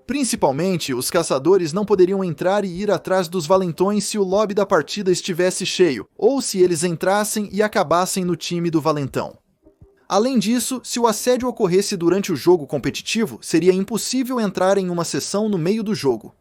B: Principalmente, os caçadores não poderiam entrar e ir atrás dos valentões se o lobby da partida estivesse cheio, ou se eles entrassem e acabassem no time do valentão. Além disso, se o assédio ocorresse durante o jogo competitivo, seria impossível entrar em uma sessão no meio do jogo.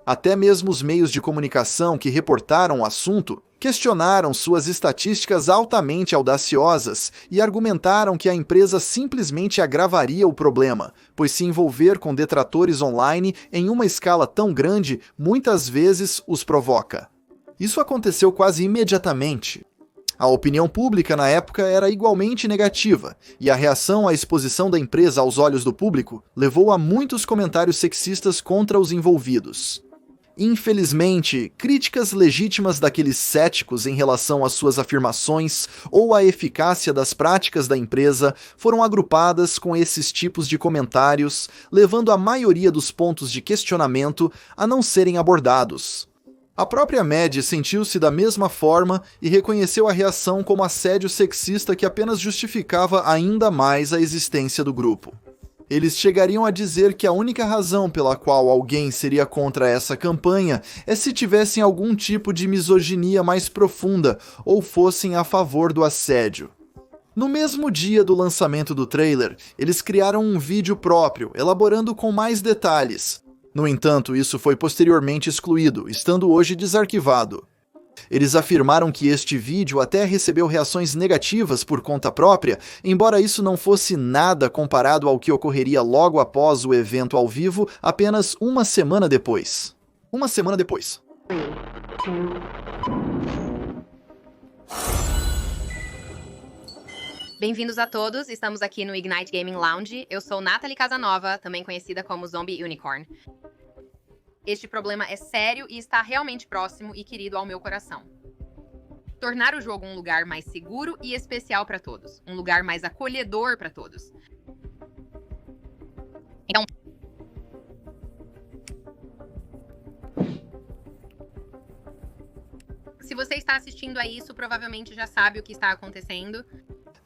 B: Até mesmo os meios de comunicação que reportaram o assunto questionaram suas estatísticas altamente audaciosas e argumentaram que a empresa simplesmente agravaria o problema, pois se envolver com detratores online em uma escala tão grande muitas vezes os provoca. Isso aconteceu quase imediatamente. A opinião pública na época era igualmente negativa, e a reação à exposição da empresa aos olhos do público levou a muitos comentários sexistas contra os envolvidos. Infelizmente, críticas legítimas daqueles céticos em relação às suas afirmações ou à eficácia das práticas da empresa foram agrupadas com esses tipos de comentários, levando a maioria dos pontos de questionamento a não serem abordados. A própria Mad sentiu-se da mesma forma e reconheceu a reação como assédio sexista que apenas justificava ainda mais a existência do grupo. Eles chegariam a dizer que a única razão pela qual alguém seria contra essa campanha é se tivessem algum tipo de misoginia mais profunda ou fossem a favor do assédio. No mesmo dia do lançamento do trailer, eles criaram um vídeo próprio, elaborando com mais detalhes. No entanto, isso foi posteriormente excluído, estando hoje desarquivado. Eles afirmaram que este vídeo até recebeu reações negativas por conta própria, embora isso não fosse nada comparado ao que ocorreria logo após o evento ao vivo, apenas uma semana depois.
C: Bem-vindos a todos, estamos aqui no Ignite Gaming Lounge. Eu sou Nathalie Casanova, também conhecida como Zombie Unicorn. Este problema é sério e está realmente próximo e querido ao meu coração. Tornar o jogo um lugar mais seguro e especial para todos, um lugar mais acolhedor para todos. Então, se você está assistindo a isso, provavelmente já sabe o que está acontecendo.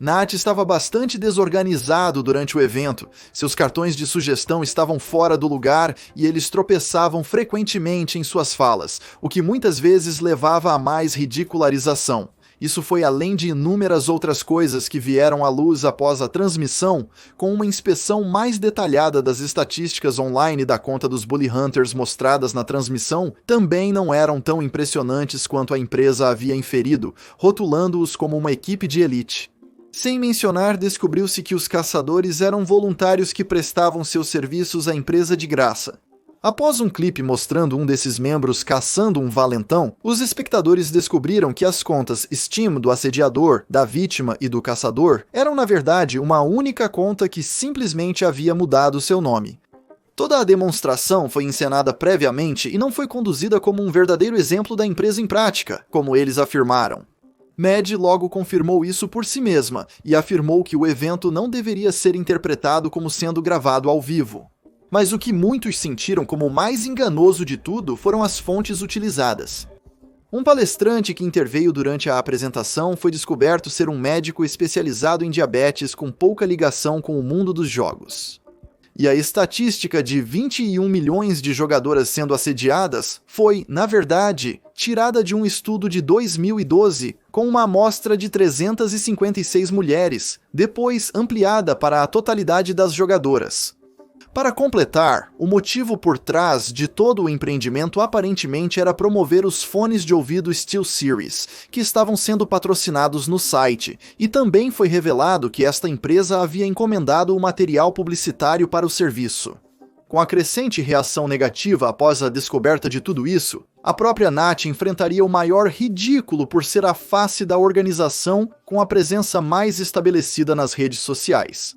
B: Nath estava bastante desorganizado durante o evento. Seus cartões de sugestão estavam fora do lugar e eles tropeçavam frequentemente em suas falas, o que muitas vezes levava a mais ridicularização. Isso foi além de inúmeras outras coisas que vieram à luz após a transmissão, com uma inspeção mais detalhada das estatísticas online da conta dos Bully Hunters mostradas na transmissão, também não eram tão impressionantes quanto a empresa havia inferido, rotulando-os como uma equipe de elite. Sem mencionar, descobriu-se que os caçadores eram voluntários que prestavam seus serviços à empresa de graça. Após um clipe mostrando um desses membros caçando um valentão, os espectadores descobriram que as contas Steam do assediador, da vítima e do caçador eram na verdade uma única conta que simplesmente havia mudado seu nome. Toda a demonstração foi encenada previamente e não foi conduzida como um verdadeiro exemplo da empresa em prática, como eles afirmaram. Mad logo confirmou isso por si mesma e afirmou que o evento não deveria ser interpretado como sendo gravado ao vivo. Mas o que muitos sentiram como o mais enganoso de tudo foram as fontes utilizadas. Um palestrante que interveio durante a apresentação foi descoberto ser um médico especializado em diabetes com pouca ligação com o mundo dos jogos. E a estatística de 21 milhões de jogadoras sendo assediadas foi, na verdade, tirada de um estudo de 2012 com uma amostra de 356 mulheres, depois ampliada para a totalidade das jogadoras. Para completar, o motivo por trás de todo o empreendimento aparentemente era promover os fones de ouvido SteelSeries, que estavam sendo patrocinados no site, e também foi revelado que esta empresa havia encomendado o material publicitário para o serviço. Com a crescente reação negativa após a descoberta de tudo isso, a própria Nath enfrentaria o maior ridículo por ser a face da organização com a presença mais estabelecida nas redes sociais.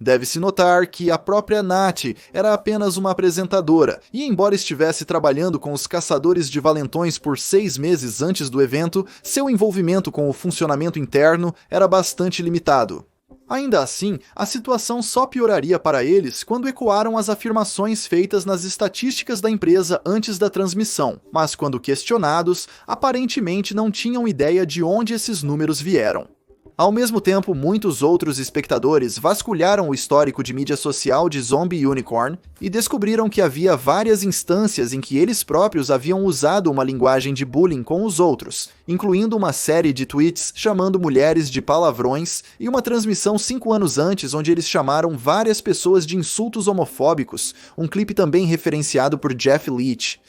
B: Deve-se notar que a própria Nath era apenas uma apresentadora, e embora estivesse trabalhando com os caçadores de valentões por 6 meses antes do evento, seu envolvimento com o funcionamento interno era bastante limitado. Ainda assim, a situação só pioraria para eles quando ecoaram as afirmações feitas nas estatísticas da empresa antes da transmissão, mas quando questionados, aparentemente não tinham ideia de onde esses números vieram. Ao mesmo tempo, muitos outros espectadores vasculharam o histórico de mídia social de Zombie Unicorn e descobriram que havia várias instâncias em que eles próprios haviam usado uma linguagem de bullying com os outros, incluindo uma série de tweets chamando mulheres de palavrões e uma transmissão 5 anos antes onde eles chamaram várias pessoas de insultos homofóbicos, um clipe também referenciado por Jeff Leach.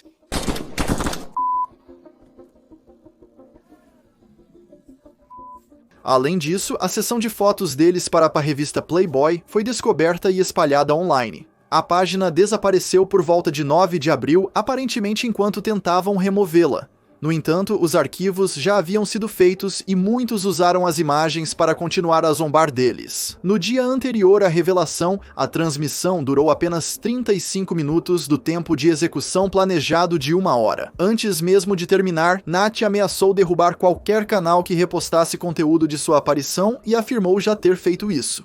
B: Além disso, a sessão de fotos deles para a revista Playboy foi descoberta e espalhada online. A página desapareceu por volta de 9 de abril, aparentemente enquanto tentavam removê-la. No entanto, os arquivos já haviam sido feitos e muitos usaram as imagens para continuar a zombar deles. No dia anterior à revelação, a transmissão durou apenas 35 minutos do tempo de execução planejado de 1 hora. Antes mesmo de terminar, Nath ameaçou derrubar qualquer canal que repostasse conteúdo de sua aparição e afirmou já ter feito isso.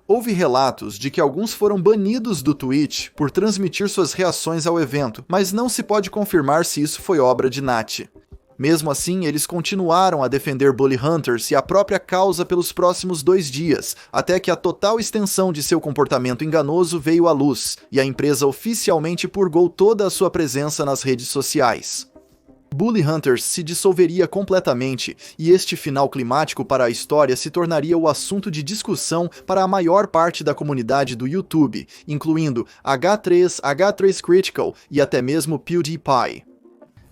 B: Houve relatos de que alguns foram banidos do Twitch por transmitir suas reações ao evento, mas não se pode confirmar se isso foi obra de Nath. Mesmo assim, eles continuaram a defender Bully Hunters e a própria causa pelos próximos 2 dias, até que a total extensão de seu comportamento enganoso veio à luz, e a empresa oficialmente purgou toda a sua presença nas redes sociais. Bully Hunters se dissolveria completamente e este final climático para a história se tornaria o assunto de discussão para a maior parte da comunidade do YouTube, incluindo H3, H3 Critical e até mesmo PewDiePie.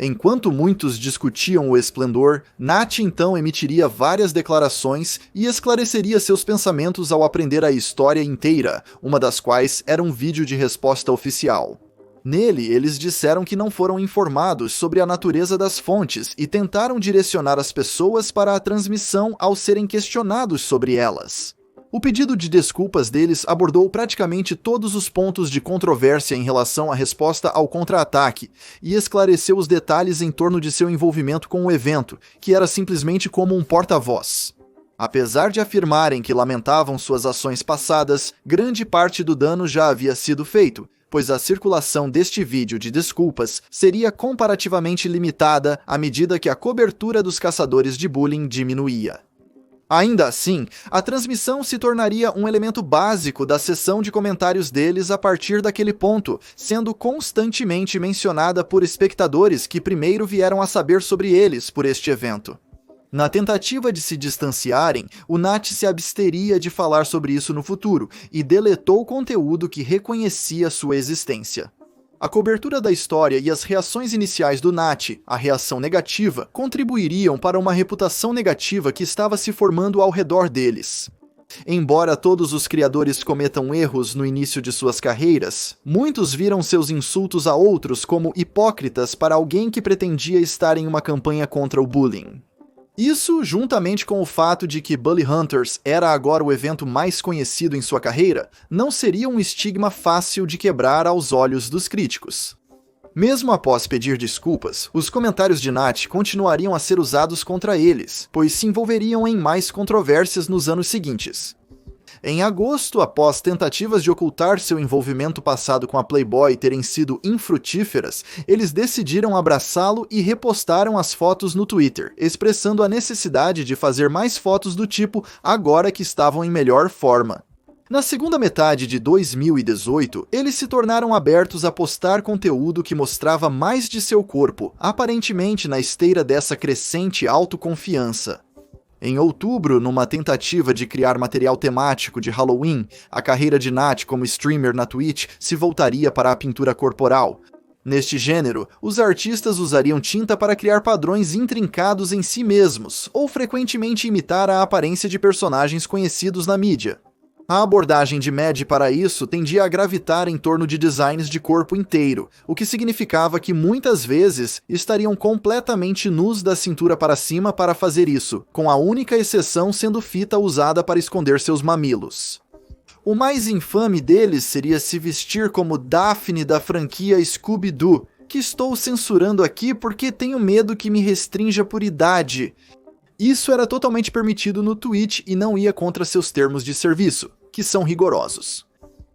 B: Enquanto muitos discutiam o esplendor, Nat então emitiria várias declarações e esclareceria seus pensamentos ao aprender a história inteira, uma das quais era um vídeo de resposta oficial. Nele, eles disseram que não foram informados sobre a natureza das fontes e tentaram direcionar as pessoas para a transmissão ao serem questionados sobre elas. O pedido de desculpas deles abordou praticamente todos os pontos de controvérsia em relação à resposta ao contra-ataque e esclareceu os detalhes em torno de seu envolvimento com o evento, que era simplesmente como um porta-voz. Apesar de afirmarem que lamentavam suas ações passadas, grande parte do dano já havia sido feito, pois a circulação deste vídeo de desculpas seria comparativamente limitada à medida que a cobertura dos caçadores de bullying diminuía. Ainda assim, a transmissão se tornaria um elemento básico da sessão de comentários deles a partir daquele ponto, sendo constantemente mencionada por espectadores que primeiro vieram a saber sobre eles por este evento. Na tentativa de se distanciarem, o Nat se absteria de falar sobre isso no futuro e deletou conteúdo que reconhecia sua existência. A cobertura da história e as reações iniciais do Nat, a reação negativa, contribuiriam para uma reputação negativa que estava se formando ao redor deles. Embora todos os criadores cometam erros no início de suas carreiras, muitos viram seus insultos a outros como hipócritas para alguém que pretendia estar em uma campanha contra o bullying. Isso, juntamente com o fato de que Bully Hunters era agora o evento mais conhecido em sua carreira, não seria um estigma fácil de quebrar aos olhos dos críticos. Mesmo após pedir desculpas, os comentários de Nat continuariam a ser usados contra eles, pois se envolveriam em mais controvérsias nos anos seguintes. Em agosto, após tentativas de ocultar seu envolvimento passado com a Playboy terem sido infrutíferas, eles decidiram abraçá-lo e repostaram as fotos no Twitter, expressando a necessidade de fazer mais fotos do tipo agora que estavam em melhor forma. Na segunda metade de 2018, eles se tornaram abertos a postar conteúdo que mostrava mais de seu corpo, aparentemente na esteira dessa crescente autoconfiança. Em outubro, numa tentativa de criar material temático de Halloween, a carreira de Nat como streamer na Twitch se voltaria para a pintura corporal. Neste gênero, os artistas usariam tinta para criar padrões intrincados em si mesmos, ou frequentemente imitar a aparência de personagens conhecidos na mídia. A abordagem de Mad para isso tendia a gravitar em torno de designs de corpo inteiro, o que significava que muitas vezes estariam completamente nus da cintura para cima para fazer isso, com a única exceção sendo fita usada para esconder seus mamilos. O mais infame deles seria se vestir como Daphne da franquia Scooby-Doo, que estou censurando aqui porque tenho medo que me restrinja por idade. Isso era totalmente permitido no Twitch e não ia contra seus termos de serviço, que são rigorosos.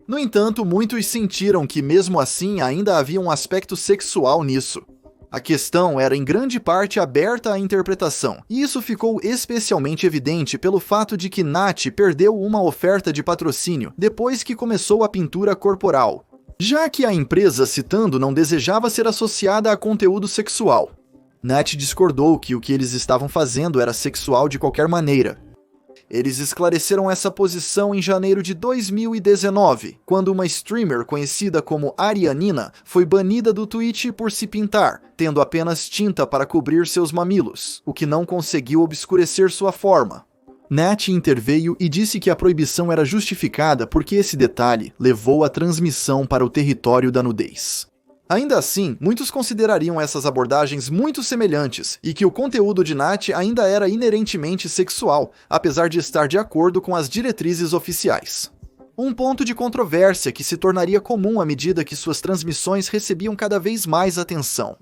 B: No entanto, muitos sentiram que mesmo assim ainda havia um aspecto sexual nisso. A questão era em grande parte aberta à interpretação, e isso ficou especialmente evidente pelo fato de que Nat perdeu uma oferta de patrocínio depois que começou a pintura corporal, já que a empresa citando não desejava ser associada a conteúdo sexual. Nat discordou que o que eles estavam fazendo era sexual de qualquer maneira. Eles esclareceram essa posição em janeiro de 2019, quando uma streamer conhecida como Arianina foi banida do Twitch por se pintar, tendo apenas tinta para cobrir seus mamilos, o que não conseguiu obscurecer sua forma. Nat interveio e disse que a proibição era justificada porque esse detalhe levou a transmissão para o território da nudez. Ainda assim, muitos considerariam essas abordagens muito semelhantes e que o conteúdo de Nat ainda era inerentemente sexual, apesar de estar de acordo com as diretrizes oficiais. Um ponto de controvérsia que se tornaria comum à medida que suas transmissões recebiam cada vez mais atenção.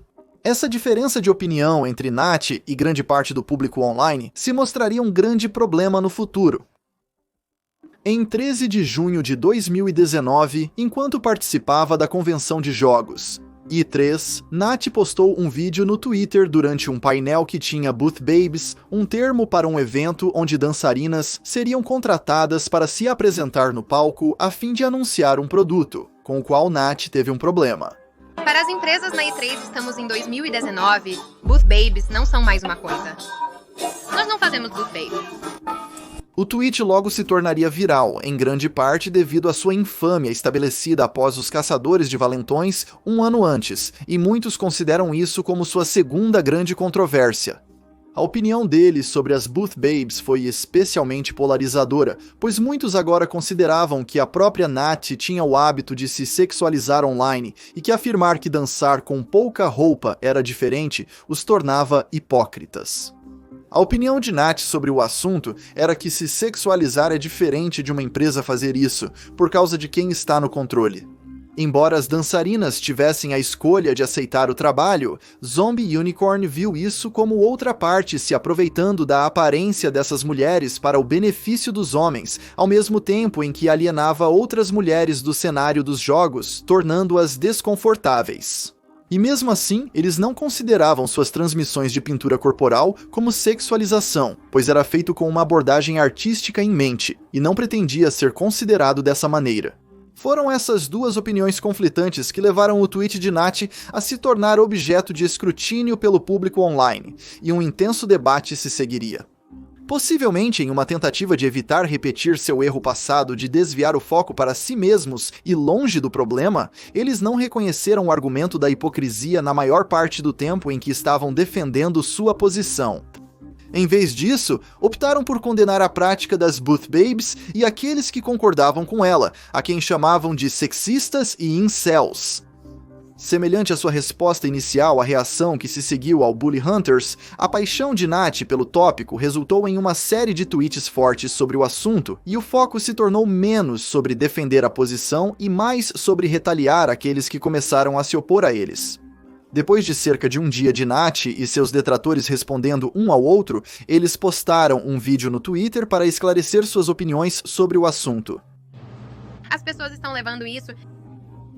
B: Essa diferença de opinião entre Nat e grande parte do público online se mostraria um grande problema no futuro. Em 13 de junho de 2019, enquanto participava da convenção de jogos E3, Nat postou um vídeo no Twitter durante um painel que tinha Booth Babes, um termo para um evento onde dançarinas seriam contratadas para se apresentar no palco a fim de anunciar um produto, com o qual Nat teve um problema.
C: Para as empresas na E3, estamos em 2019, Booth Babes não são mais uma coisa. Nós não fazemos Booth Babes.
B: O tweet logo se tornaria viral, em grande parte devido à sua infâmia estabelecida após os caçadores de valentões um ano antes, e muitos consideram isso como sua segunda grande controvérsia. A opinião deles sobre as Booth Babes foi especialmente polarizadora, pois muitos agora consideravam que a própria Nat tinha o hábito de se sexualizar online e que afirmar que dançar com pouca roupa era diferente os tornava hipócritas. A opinião de Nat sobre o assunto era que se sexualizar é diferente de uma empresa fazer isso, por causa de quem está no controle. Embora as dançarinas tivessem a escolha de aceitar o trabalho, Zombie Unicorn viu isso como outra parte se aproveitando da aparência dessas mulheres para o benefício dos homens, ao mesmo tempo em que alienava outras mulheres do cenário dos jogos, tornando-as desconfortáveis. E mesmo assim, eles não consideravam suas transmissões de pintura corporal como sexualização, pois era feito com uma abordagem artística em mente, e não pretendia ser considerado dessa maneira. Foram essas duas opiniões conflitantes que levaram o tweet de Nat a se tornar objeto de escrutínio pelo público online, e um intenso debate se seguiria. Possivelmente em uma tentativa de evitar repetir seu erro passado de desviar o foco para si mesmos e longe do problema, eles não reconheceram o argumento da hipocrisia na maior parte do tempo em que estavam defendendo sua posição. Em vez disso, optaram por condenar a prática das Booth Babes e aqueles que concordavam com ela, a quem chamavam de sexistas e incels. Semelhante à sua resposta inicial à reação que se seguiu ao Bully Hunters, a paixão de Nat pelo tópico resultou em uma série de tweets fortes sobre o assunto, e o foco se tornou menos sobre defender a posição e mais sobre retaliar aqueles que começaram a se opor a eles. Depois de cerca de um dia de Nat e seus detratores respondendo um ao outro, eles postaram um vídeo no Twitter para esclarecer suas opiniões sobre o assunto.
C: As pessoas estão levando isso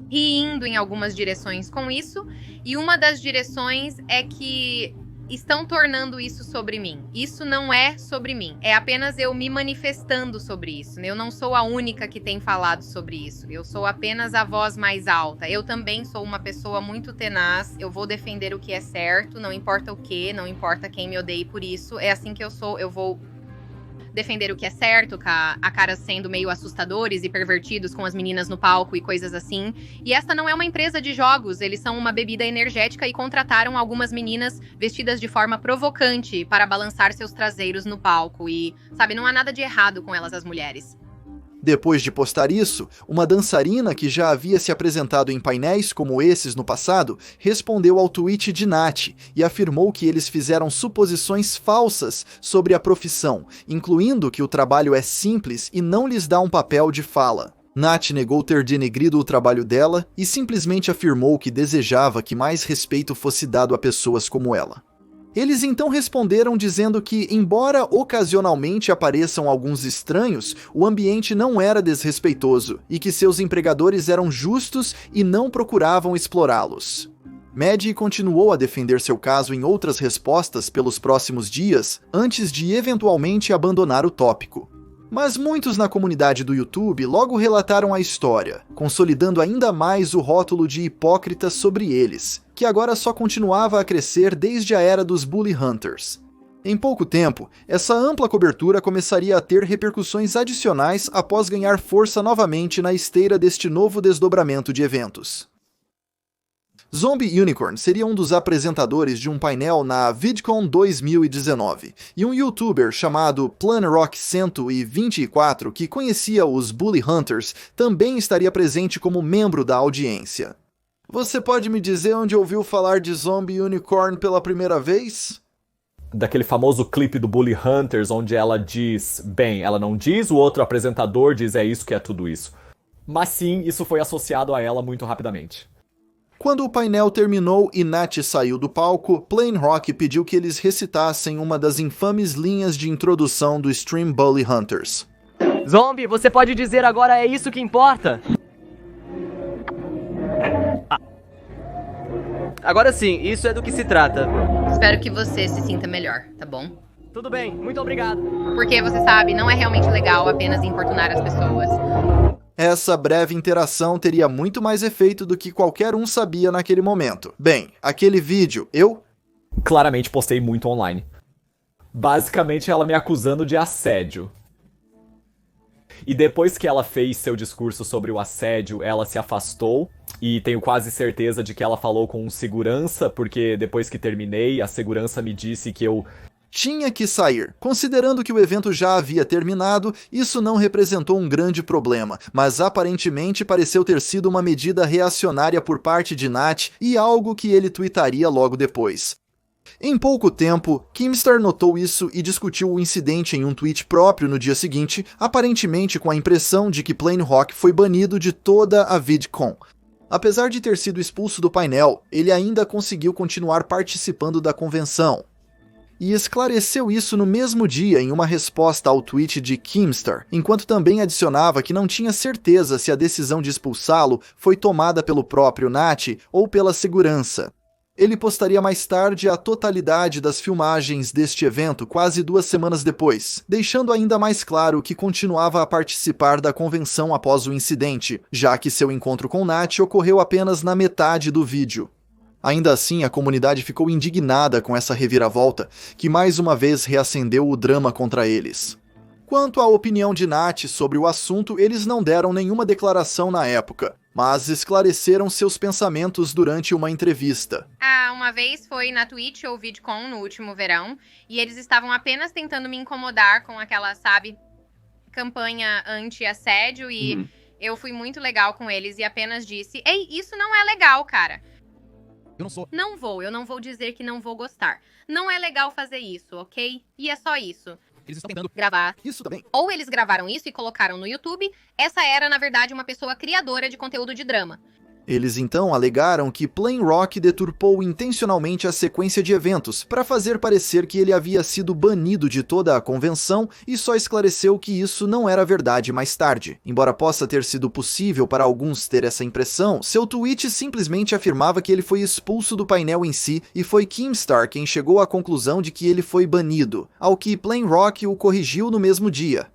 C: e indo em algumas direções com isso, e uma das direções é que estão tornando isso sobre mim. Isso não é sobre mim, é apenas eu me manifestando sobre isso. Eu não sou a única que tem falado sobre isso, eu sou apenas a voz mais alta. Eu também sou uma pessoa muito tenaz, eu vou defender o que é certo, não importa o que, não importa quem me odeie por isso, é assim que eu sou, eu vou defender o que é certo, com a cara sendo meio assustadores e pervertidos com as meninas no palco e coisas assim. E esta não é uma empresa de jogos, eles são uma bebida energética e contrataram algumas meninas vestidas de forma provocante para balançar seus traseiros no palco. E, sabe, não há nada de errado com elas, as mulheres.
B: Depois de postar isso, uma dançarina que já havia se apresentado em painéis como esses no passado, respondeu ao tweet de Nat e afirmou que eles fizeram suposições falsas sobre a profissão, incluindo que o trabalho é simples e não lhes dá um papel de fala. Nat negou ter denegrido o trabalho dela e simplesmente afirmou que desejava que mais respeito fosse dado a pessoas como ela. Eles então responderam dizendo que, embora ocasionalmente apareçam alguns estranhos, o ambiente não era desrespeitoso e que seus empregadores eram justos e não procuravam explorá-los. Maddie continuou a defender seu caso em outras respostas pelos próximos dias, antes de eventualmente abandonar o tópico. Mas muitos na comunidade do YouTube logo relataram a história, consolidando ainda mais o rótulo de hipócrita sobre eles, que agora só continuava a crescer desde a era dos Bully Hunters. Em pouco tempo, essa ampla cobertura começaria a ter repercussões adicionais após ganhar força novamente na esteira deste novo desdobramento de eventos. Zombie Unicorn seria um dos apresentadores de um painel na VidCon 2019, e um youtuber chamado PlanRock 124, que conhecia os Bully Hunters, também estaria presente como membro da audiência. Você pode me dizer onde ouviu falar de Zombie Unicorn pela primeira vez?
I: Daquele famoso clipe do Bully Hunters, onde ela diz, bem, ela não diz, o outro apresentador diz é isso que é tudo isso. Mas sim, isso foi associado a ela muito rapidamente.
B: Quando o painel terminou e Nat saiu do palco, PlanRock pediu que eles recitassem uma das infames linhas de introdução do stream Bully Hunters.
A: Zombie, você pode dizer agora é isso que importa? Agora sim, isso é do que se trata.
C: Espero que você se sinta melhor, tá bom?
A: Tudo bem, muito obrigado.
C: Porque, você sabe, não é realmente legal apenas importunar as pessoas.
B: Essa breve interação teria muito mais efeito do que qualquer um sabia naquele momento. Bem, aquele vídeo, eu
I: claramente postei muito online. Basicamente, ela me acusando de assédio. E depois que ela fez seu discurso sobre o assédio, ela se afastou. E tenho quase certeza de que ela falou com um segurança, porque depois que terminei, a segurança me disse que eu
B: tinha que sair. Considerando que o evento já havia terminado, isso não representou um grande problema, mas aparentemente pareceu ter sido uma medida reacionária por parte de Nat e algo que ele tuitaria logo depois. Em pouco tempo, Keemstar notou isso e discutiu o incidente em um tweet próprio no dia seguinte, aparentemente com a impressão de que Planehawk foi banido de toda a VidCon. Apesar de ter sido expulso do painel, ele ainda conseguiu continuar participando da convenção. E esclareceu isso no mesmo dia em uma resposta ao tweet de Keemstar, enquanto também adicionava que não tinha certeza se a decisão de expulsá-lo foi tomada pelo próprio Nat ou pela segurança. Ele postaria mais tarde a totalidade das filmagens deste evento quase 2 semanas depois, deixando ainda mais claro que continuava a participar da convenção após o incidente, já que seu encontro com Nat ocorreu apenas na metade do vídeo. Ainda assim, a comunidade ficou indignada com essa reviravolta, que mais uma vez reacendeu o drama contra eles. Quanto à opinião de Nat sobre o assunto, eles não deram nenhuma declaração na época, mas esclareceram seus pensamentos durante uma entrevista.
C: Uma vez foi na Twitch ou VidCon no último verão, e eles estavam apenas tentando me incomodar com aquela, campanha anti-assédio, e eu fui muito legal com eles e apenas disse: "Ei, isso não é legal, cara. Eu não vou dizer que não vou gostar. Não é legal fazer isso, ok? E é só isso."
E: Eles estão tentando
C: gravar.
B: Isso também.
C: Ou eles gravaram isso e colocaram no YouTube. Essa era, na verdade, uma pessoa criadora de conteúdo de drama.
B: Eles então alegaram que Planehawk deturpou intencionalmente a sequência de eventos para fazer parecer que ele havia sido banido de toda a convenção e só esclareceu que isso não era verdade mais tarde. Embora possa ter sido possível para alguns ter essa impressão, seu tweet simplesmente afirmava que ele foi expulso do painel em si e foi Keemstar quem chegou à conclusão de que ele foi banido, ao que Planehawk o corrigiu no mesmo dia.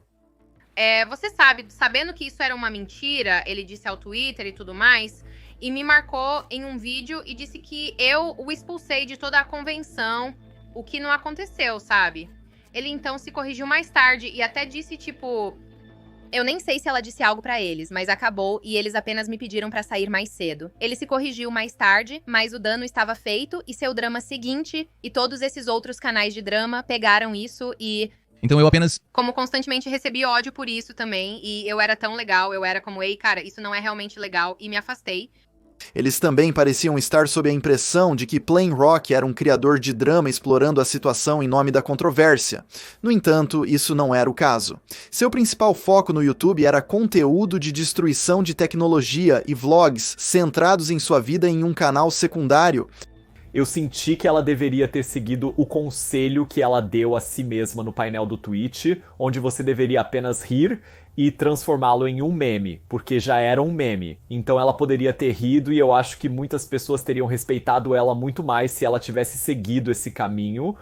C: Você sabendo que isso era uma mentira, ele disse ao Twitter e tudo mais, e me marcou em um vídeo e disse que eu o expulsei de toda a convenção, o que não aconteceu, sabe? Ele então se corrigiu mais tarde e até disse, eu nem sei se ela disse algo pra eles, mas acabou e eles apenas me pediram pra sair mais cedo. Ele se corrigiu mais tarde, mas o dano estava feito e seu drama seguinte e todos esses outros canais de drama pegaram isso e...
E: Então eu apenas...
C: Como constantemente recebi ódio por isso também, e eu era tão legal, eu era como, ei, cara, isso não é realmente legal, e me afastei.
B: Eles também pareciam estar sob a impressão de que Planehawk era um criador de drama explorando a situação em nome da controvérsia. No entanto, isso não era o caso. Seu principal foco no YouTube era conteúdo de destruição de tecnologia e vlogs centrados em sua vida em um canal secundário.
I: Eu senti que ela deveria ter seguido o conselho que ela deu a si mesma no painel do Twitch, onde você deveria apenas rir e transformá-lo em um meme, porque já era um meme. Então ela poderia ter rido e eu acho que muitas pessoas teriam respeitado ela muito mais se ela tivesse seguido esse caminho.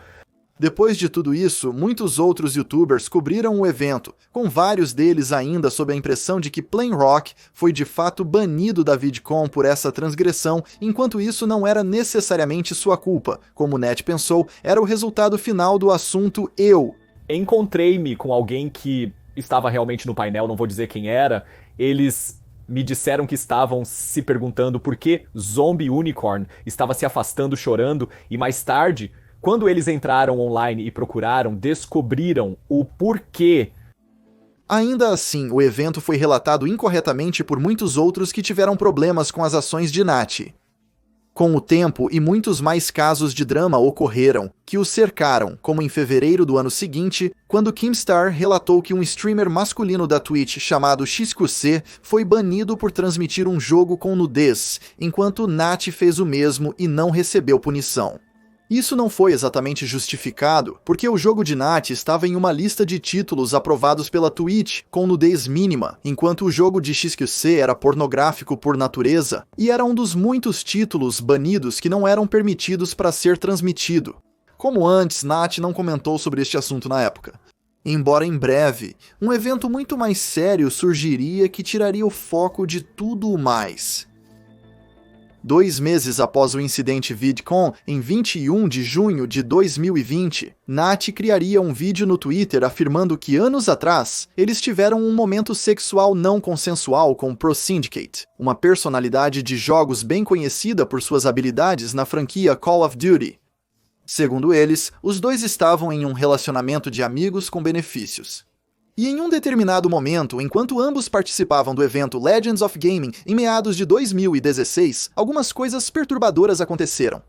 B: Depois de tudo isso, muitos outros youtubers cobriram o evento, com vários deles ainda sob a impressão de que Planehawk foi de fato banido da VidCon por essa transgressão, enquanto isso não era necessariamente sua culpa. Como Nat pensou, era o resultado final do assunto eu.
I: Encontrei-me com alguém que estava realmente no painel, não vou dizer quem era, eles me disseram que estavam se perguntando por que Zombie Unicorn estava se afastando chorando e mais tarde... Quando eles entraram online e procuraram, descobriram o porquê.
B: Ainda assim, o evento foi relatado incorretamente por muitos outros que tiveram problemas com as ações de Nat. Com o tempo, e muitos mais casos de drama ocorreram, que o cercaram, como em fevereiro do ano seguinte, quando Keemstar relatou que um streamer masculino da Twitch chamado XQC foi banido por transmitir um jogo com nudez, enquanto Nat fez o mesmo e não recebeu punição. Isso não foi exatamente justificado, porque o jogo de Nat estava em uma lista de títulos aprovados pela Twitch com nudez mínima, enquanto o jogo de XQC era pornográfico por natureza, e era um dos muitos títulos banidos que não eram permitidos para ser transmitido. Como antes, Nat não comentou sobre este assunto na época. Embora em breve, um evento muito mais sério surgiria que tiraria o foco de tudo o mais. 2 meses após o incidente VidCon, em 21 de junho de 2020, Nat criaria um vídeo no Twitter afirmando que anos atrás, eles tiveram um momento sexual não consensual com Pro Syndicate, uma personalidade de jogos bem conhecida por suas habilidades na franquia Call of Duty. Segundo eles, os dois estavam em um relacionamento de amigos com benefícios. E em um determinado momento, enquanto ambos participavam do evento Legends of Gaming em meados de 2016, algumas coisas perturbadoras aconteceram.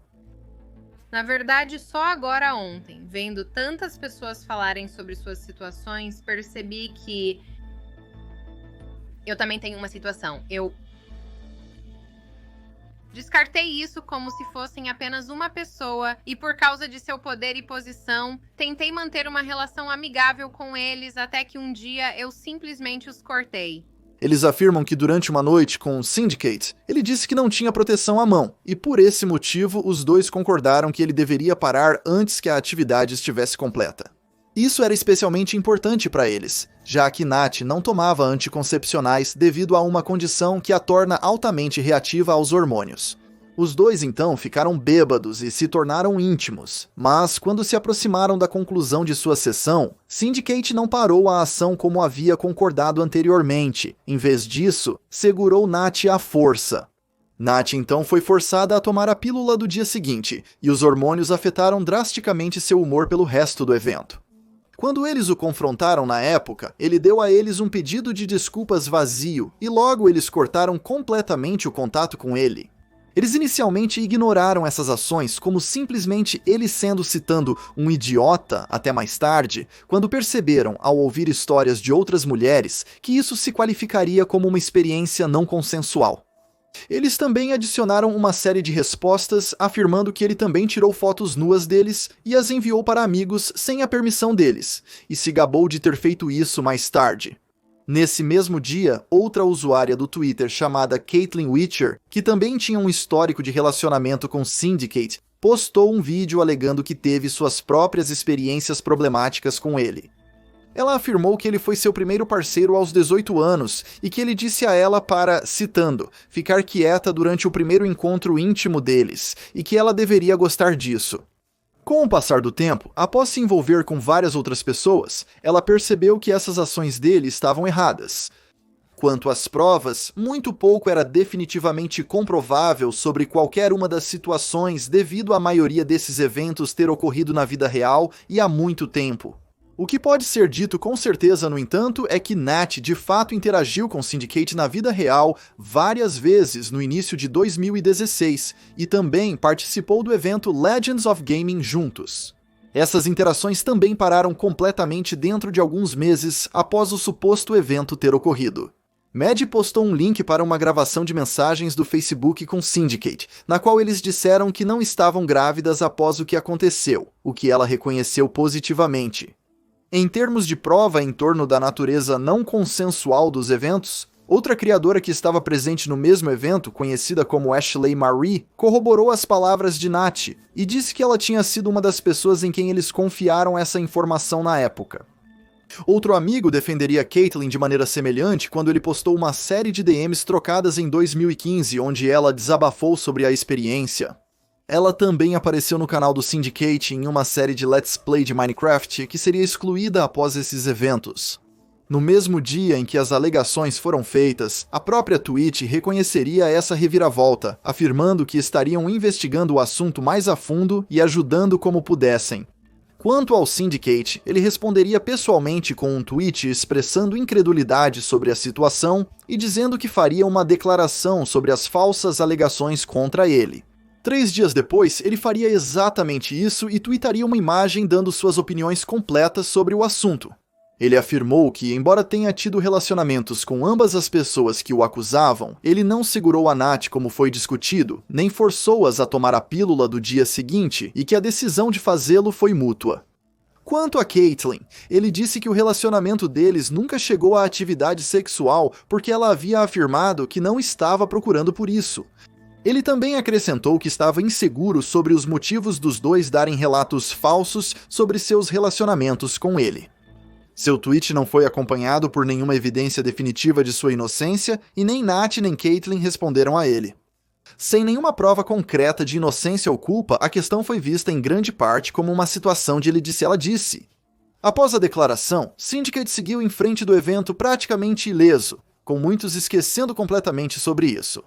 C: Na verdade, só agora ontem, vendo tantas pessoas falarem sobre suas situações, percebi que eu também tenho uma situação. Eu descartei isso como se fossem apenas uma pessoa e, por causa de seu poder e posição, tentei manter uma relação amigável com eles até que um dia eu simplesmente os cortei.
B: Eles afirmam que durante uma noite com o Syndicate, ele disse que não tinha proteção à mão, e por esse motivo os dois concordaram que ele deveria parar antes que a atividade estivesse completa. Isso era especialmente importante para eles, já que Nat não tomava anticoncepcionais devido a uma condição que a torna altamente reativa aos hormônios. Os dois então ficaram bêbados e se tornaram íntimos, mas quando se aproximaram da conclusão de sua sessão, Syndicate não parou a ação como havia concordado anteriormente. Em vez disso, segurou Nat à força. Nat então foi forçada a tomar a pílula do dia seguinte, e os hormônios afetaram drasticamente seu humor pelo resto do evento. Quando eles o confrontaram na época, ele deu a eles um pedido de desculpas vazio, e logo eles cortaram completamente o contato com ele. Eles inicialmente ignoraram essas ações como simplesmente ele sendo citando um idiota até mais tarde, quando perceberam, ao ouvir histórias de outras mulheres, que isso se qualificaria como uma experiência não consensual. Eles também adicionaram uma série de respostas afirmando que ele também tirou fotos nuas deles e as enviou para amigos sem a permissão deles, e se gabou de ter feito isso mais tarde. Nesse mesmo dia, outra usuária do Twitter chamada Caitlyn Witcher, que também tinha um histórico de relacionamento com Syndicate, postou um vídeo alegando que teve suas próprias experiências problemáticas com ele. Ela afirmou que ele foi seu primeiro parceiro aos 18 anos e que ele disse a ela para, citando, ficar quieta durante o primeiro encontro íntimo deles e que ela deveria gostar disso. Com o passar do tempo, após se envolver com várias outras pessoas, ela percebeu que essas ações dele estavam erradas. Quanto às provas, muito pouco era definitivamente comprovável sobre qualquer uma das situações devido à maioria desses eventos ter ocorrido na vida real e há muito tempo. O que pode ser dito com certeza, no entanto, é que Nat de fato interagiu com Syndicate na vida real várias vezes no início de 2016 e também participou do evento Legends of Gaming juntos. Essas interações também pararam completamente dentro de alguns meses após o suposto evento ter ocorrido. Mad postou um link para uma gravação de mensagens do Facebook com Syndicate, na qual eles disseram que não estavam grávidas após o que aconteceu, o que ela reconheceu positivamente. Em termos de prova em torno da natureza não consensual dos eventos, outra criadora que estava presente no mesmo evento, conhecida como Ashley Marie, corroborou as palavras de Nat e disse que ela tinha sido uma das pessoas em quem eles confiaram essa informação na época. Outro amigo defenderia Caitlyn de maneira semelhante quando ele postou uma série de DMs trocadas em 2015, onde ela desabafou sobre a experiência. Ela também apareceu no canal do Syndicate em uma série de Let's Play de Minecraft que seria excluída após esses eventos. No mesmo dia em que as alegações foram feitas, a própria Twitch reconheceria essa reviravolta, afirmando que estariam investigando o assunto mais a fundo e ajudando como pudessem. Quanto ao Syndicate, ele responderia pessoalmente com um tweet expressando incredulidade sobre a situação e dizendo que faria uma declaração sobre as falsas alegações contra ele. 3 dias depois, ele faria exatamente isso e tweetaria uma imagem dando suas opiniões completas sobre o assunto. Ele afirmou que, embora tenha tido relacionamentos com ambas as pessoas que o acusavam, ele não segurou a Nat como foi discutido, nem forçou-as a tomar a pílula do dia seguinte e que a decisão de fazê-lo foi mútua. Quanto a Caitlyn, ele disse que o relacionamento deles nunca chegou à atividade sexual porque ela havia afirmado que não estava procurando por isso. Ele também acrescentou que estava inseguro sobre os motivos dos dois darem relatos falsos sobre seus relacionamentos com ele. Seu tweet não foi acompanhado por nenhuma evidência definitiva de sua inocência e nem Nat nem Caitlyn responderam a ele. Sem nenhuma prova concreta de inocência ou culpa, a questão foi vista em grande parte como uma situação de ele disse ela disse. Após a declaração, Syndicate seguiu em frente do evento praticamente ileso, com muitos esquecendo completamente sobre isso.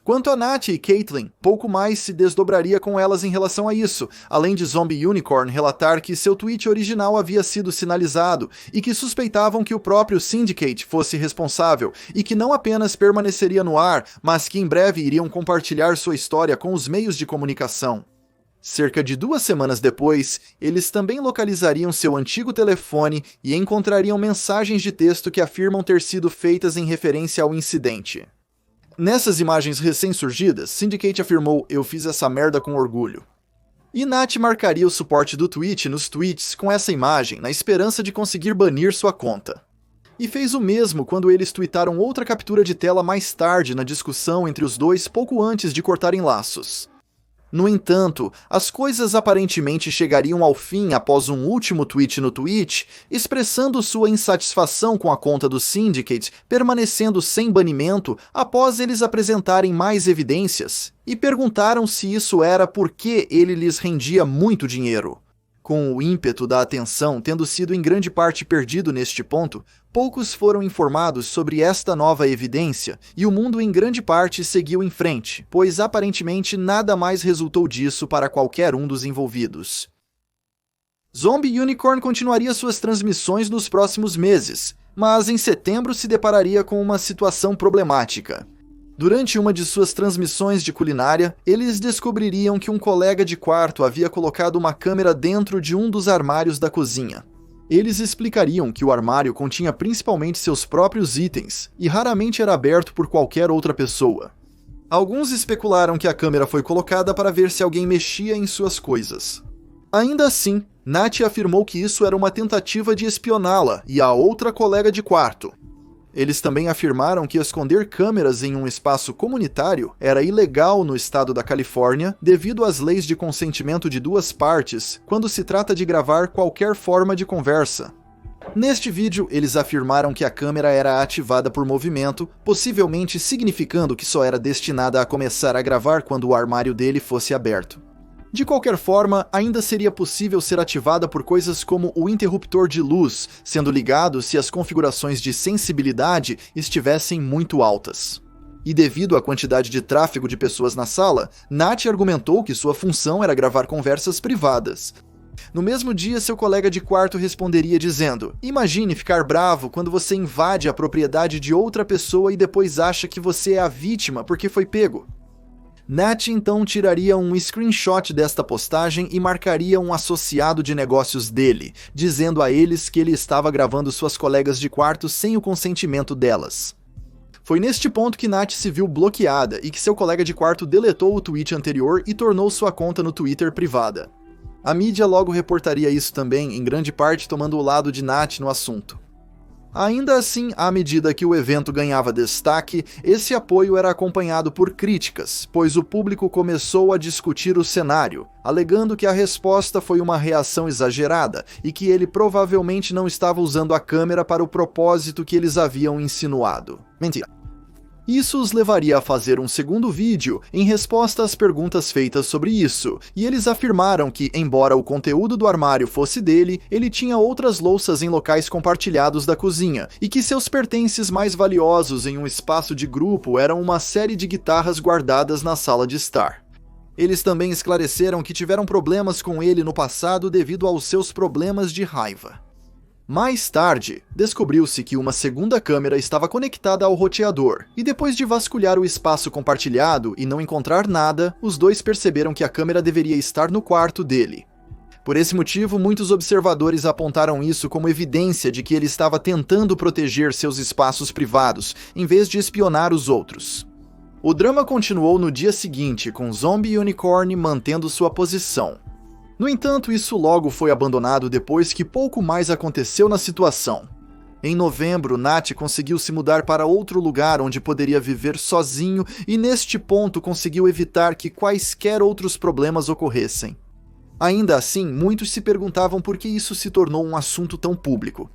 B: Quanto a Nat e Caitlyn, pouco mais se desdobraria com elas em relação a isso, além de Zombie Unicorn relatar que seu tweet original havia sido sinalizado e que suspeitavam que o próprio Syndicate fosse responsável e que não apenas permaneceria no ar, mas que em breve iriam compartilhar sua história com os meios de comunicação. Cerca de 2 semanas depois, eles também localizariam seu antigo telefone e encontrariam mensagens de texto que afirmam ter sido feitas em referência ao incidente. Nessas imagens recém-surgidas, Syndicate afirmou: "Eu fiz essa merda com orgulho". E Nat marcaria o suporte do tweet nos tweets com essa imagem, na esperança de conseguir banir sua conta. E fez o mesmo quando eles tweetaram outra captura de tela mais tarde na discussão entre os dois pouco antes de cortarem laços. No entanto, as coisas aparentemente chegariam ao fim após um último tweet no Twitch, expressando sua insatisfação com a conta do Syndicate, permanecendo sem banimento após eles apresentarem mais evidências, e perguntaram se isso era porque ele lhes rendia muito dinheiro. Com o ímpeto da atenção tendo sido em grande parte perdido neste ponto, poucos foram informados sobre esta nova evidência e o mundo em grande parte seguiu em frente, pois aparentemente nada mais resultou disso para qualquer um dos envolvidos. Zombie Unicorn continuaria suas transmissões nos próximos meses, mas em setembro se depararia com uma situação problemática. Durante uma de suas transmissões de culinária, eles descobririam que um colega de quarto havia colocado uma câmera dentro de um dos armários da cozinha. Eles explicariam que o armário continha principalmente seus próprios itens e raramente era aberto por qualquer outra pessoa. Alguns especularam que a câmera foi colocada para ver se alguém mexia em suas coisas. Ainda assim, Nat afirmou que isso era uma tentativa de espioná-la e a outra colega de quarto. Eles também afirmaram que esconder câmeras em um espaço comunitário era ilegal no estado da Califórnia devido às leis de consentimento de 2 partes quando se trata de gravar qualquer forma de conversa. Neste vídeo, eles afirmaram que a câmera era ativada por movimento, possivelmente significando que só era destinada a começar a gravar quando o armário dele fosse aberto. De qualquer forma, ainda seria possível ser ativada por coisas como o interruptor de luz, sendo ligado se as configurações de sensibilidade estivessem muito altas. E devido à quantidade de tráfego de pessoas na sala, Nat argumentou que sua função era gravar conversas privadas. No mesmo dia, seu colega de quarto responderia dizendo: "Imagine ficar bravo quando você invade a propriedade de outra pessoa e depois acha que você é a vítima porque foi pego." Nat então tiraria um screenshot desta postagem e marcaria um associado de negócios dele, dizendo a eles que ele estava gravando suas colegas de quarto sem o consentimento delas. Foi neste ponto que Nat se viu bloqueada e que seu colega de quarto deletou o tweet anterior e tornou sua conta no Twitter privada. A mídia logo reportaria isso também, em grande parte tomando o lado de Nat no assunto. Ainda assim, à medida que o evento ganhava destaque, esse apoio era acompanhado por críticas, pois o público começou a discutir o cenário, alegando que a resposta foi uma reação exagerada e que ele provavelmente não estava usando a câmera para o propósito que eles haviam insinuado. Mentira. Isso os levaria a fazer um segundo vídeo em resposta às perguntas feitas sobre isso, e eles afirmaram que, embora o conteúdo do armário fosse dele, ele tinha outras louças em locais compartilhados da cozinha, e que seus pertences mais valiosos em um espaço de grupo eram uma série de guitarras guardadas na sala de estar. Eles também esclareceram que tiveram problemas com ele no passado devido aos seus problemas de raiva. Mais tarde, descobriu-se que uma segunda câmera estava conectada ao roteador, e depois de vasculhar o espaço compartilhado e não encontrar nada, os dois perceberam que a câmera deveria estar no quarto dele. Por esse motivo, muitos observadores apontaram isso como evidência de que ele estava tentando proteger seus espaços privados, em vez de espionar os outros. O drama continuou no dia seguinte, com Zombie Unicorn mantendo sua posição. No entanto, isso logo foi abandonado depois que pouco mais aconteceu na situação. Em novembro, Nat conseguiu se mudar para outro lugar onde poderia viver sozinho e neste ponto conseguiu evitar que quaisquer outros problemas ocorressem. Ainda assim, muitos se perguntavam por que isso se tornou um assunto tão público.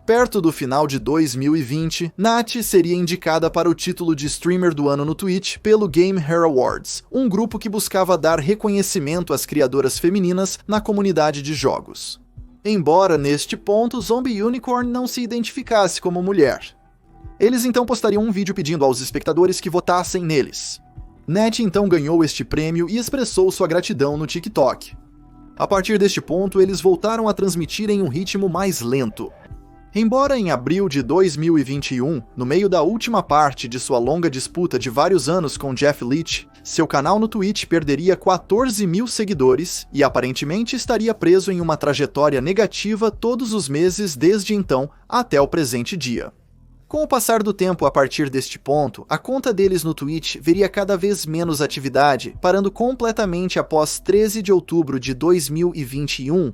B: Perto do final de 2020, Nath seria indicada para o título de Streamer do Ano no Twitch pelo Game Hair Awards, um grupo que buscava dar reconhecimento às criadoras femininas na comunidade de jogos. Embora, neste ponto, Zombie Unicorn não se identificasse como mulher. Eles então postariam um vídeo pedindo aos espectadores que votassem neles. Nath então ganhou este prêmio e expressou sua gratidão no TikTok. A partir deste ponto, eles voltaram a transmitir em um ritmo mais lento. Embora em abril de 2021, no meio da última parte de sua longa disputa de vários anos com Jeff Leach, seu canal no Twitch perderia 14 mil seguidores e aparentemente estaria preso em uma trajetória negativa todos os meses desde então até o presente dia. Com o passar do tempo a partir deste ponto, a conta deles no Twitch veria cada vez menos atividade, parando completamente após 13 de outubro de 2021.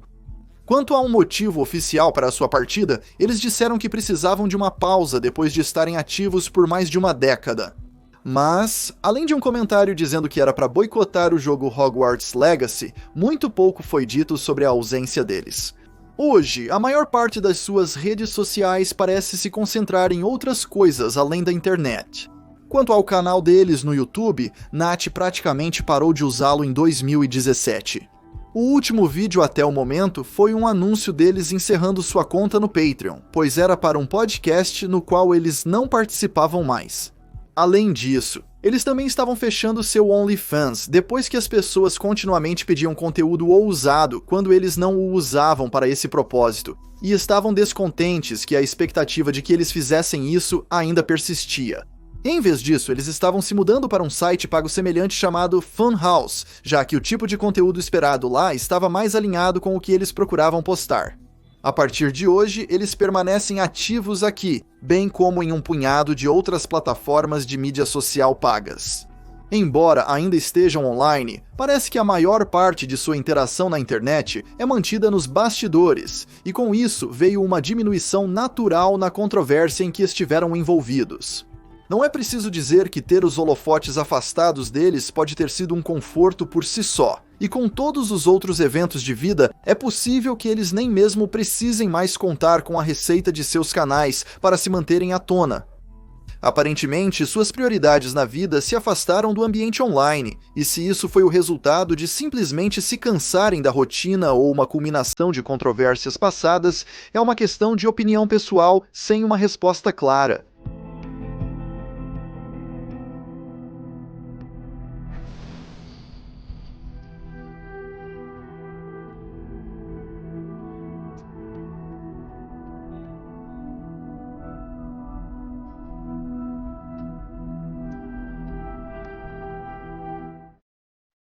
B: Quanto a um motivo oficial para a sua partida, eles disseram que precisavam de uma pausa depois de estarem ativos por mais de uma década. Mas, além de um comentário dizendo que era para boicotar o jogo Hogwarts Legacy, muito pouco foi dito sobre a ausência deles. Hoje, a maior parte das suas redes sociais parece se concentrar em outras coisas além da internet. Quanto ao canal deles no YouTube, Nath praticamente parou de usá-lo em 2017. O último vídeo até o momento foi um anúncio deles encerrando sua conta no Patreon, pois era para um podcast no qual eles não participavam mais. Além disso, eles também estavam fechando seu OnlyFans depois que as pessoas continuamente pediam conteúdo ousado quando eles não o usavam para esse propósito, e estavam descontentes que a expectativa de que eles fizessem isso ainda persistia. Em vez disso, eles estavam se mudando para um site pago semelhante chamado Funhouse, já que o tipo de conteúdo esperado lá estava mais alinhado com o que eles procuravam postar. A partir de hoje, eles permanecem ativos aqui, bem como em um punhado de outras plataformas de mídia social pagas. Embora ainda estejam online, parece que a maior parte de sua interação na internet é mantida nos bastidores, e com isso veio uma diminuição natural na controvérsia em que estiveram envolvidos. Não é preciso dizer que ter os holofotes afastados deles pode ter sido um conforto por si só, e com todos os outros eventos de vida, é possível que eles nem mesmo precisem mais contar com a receita de seus canais para se manterem à tona. Aparentemente, suas prioridades na vida se afastaram do ambiente online, e se isso foi o resultado de simplesmente se cansarem da rotina ou uma culminação de controvérsias passadas, é uma questão de opinião pessoal sem uma resposta clara.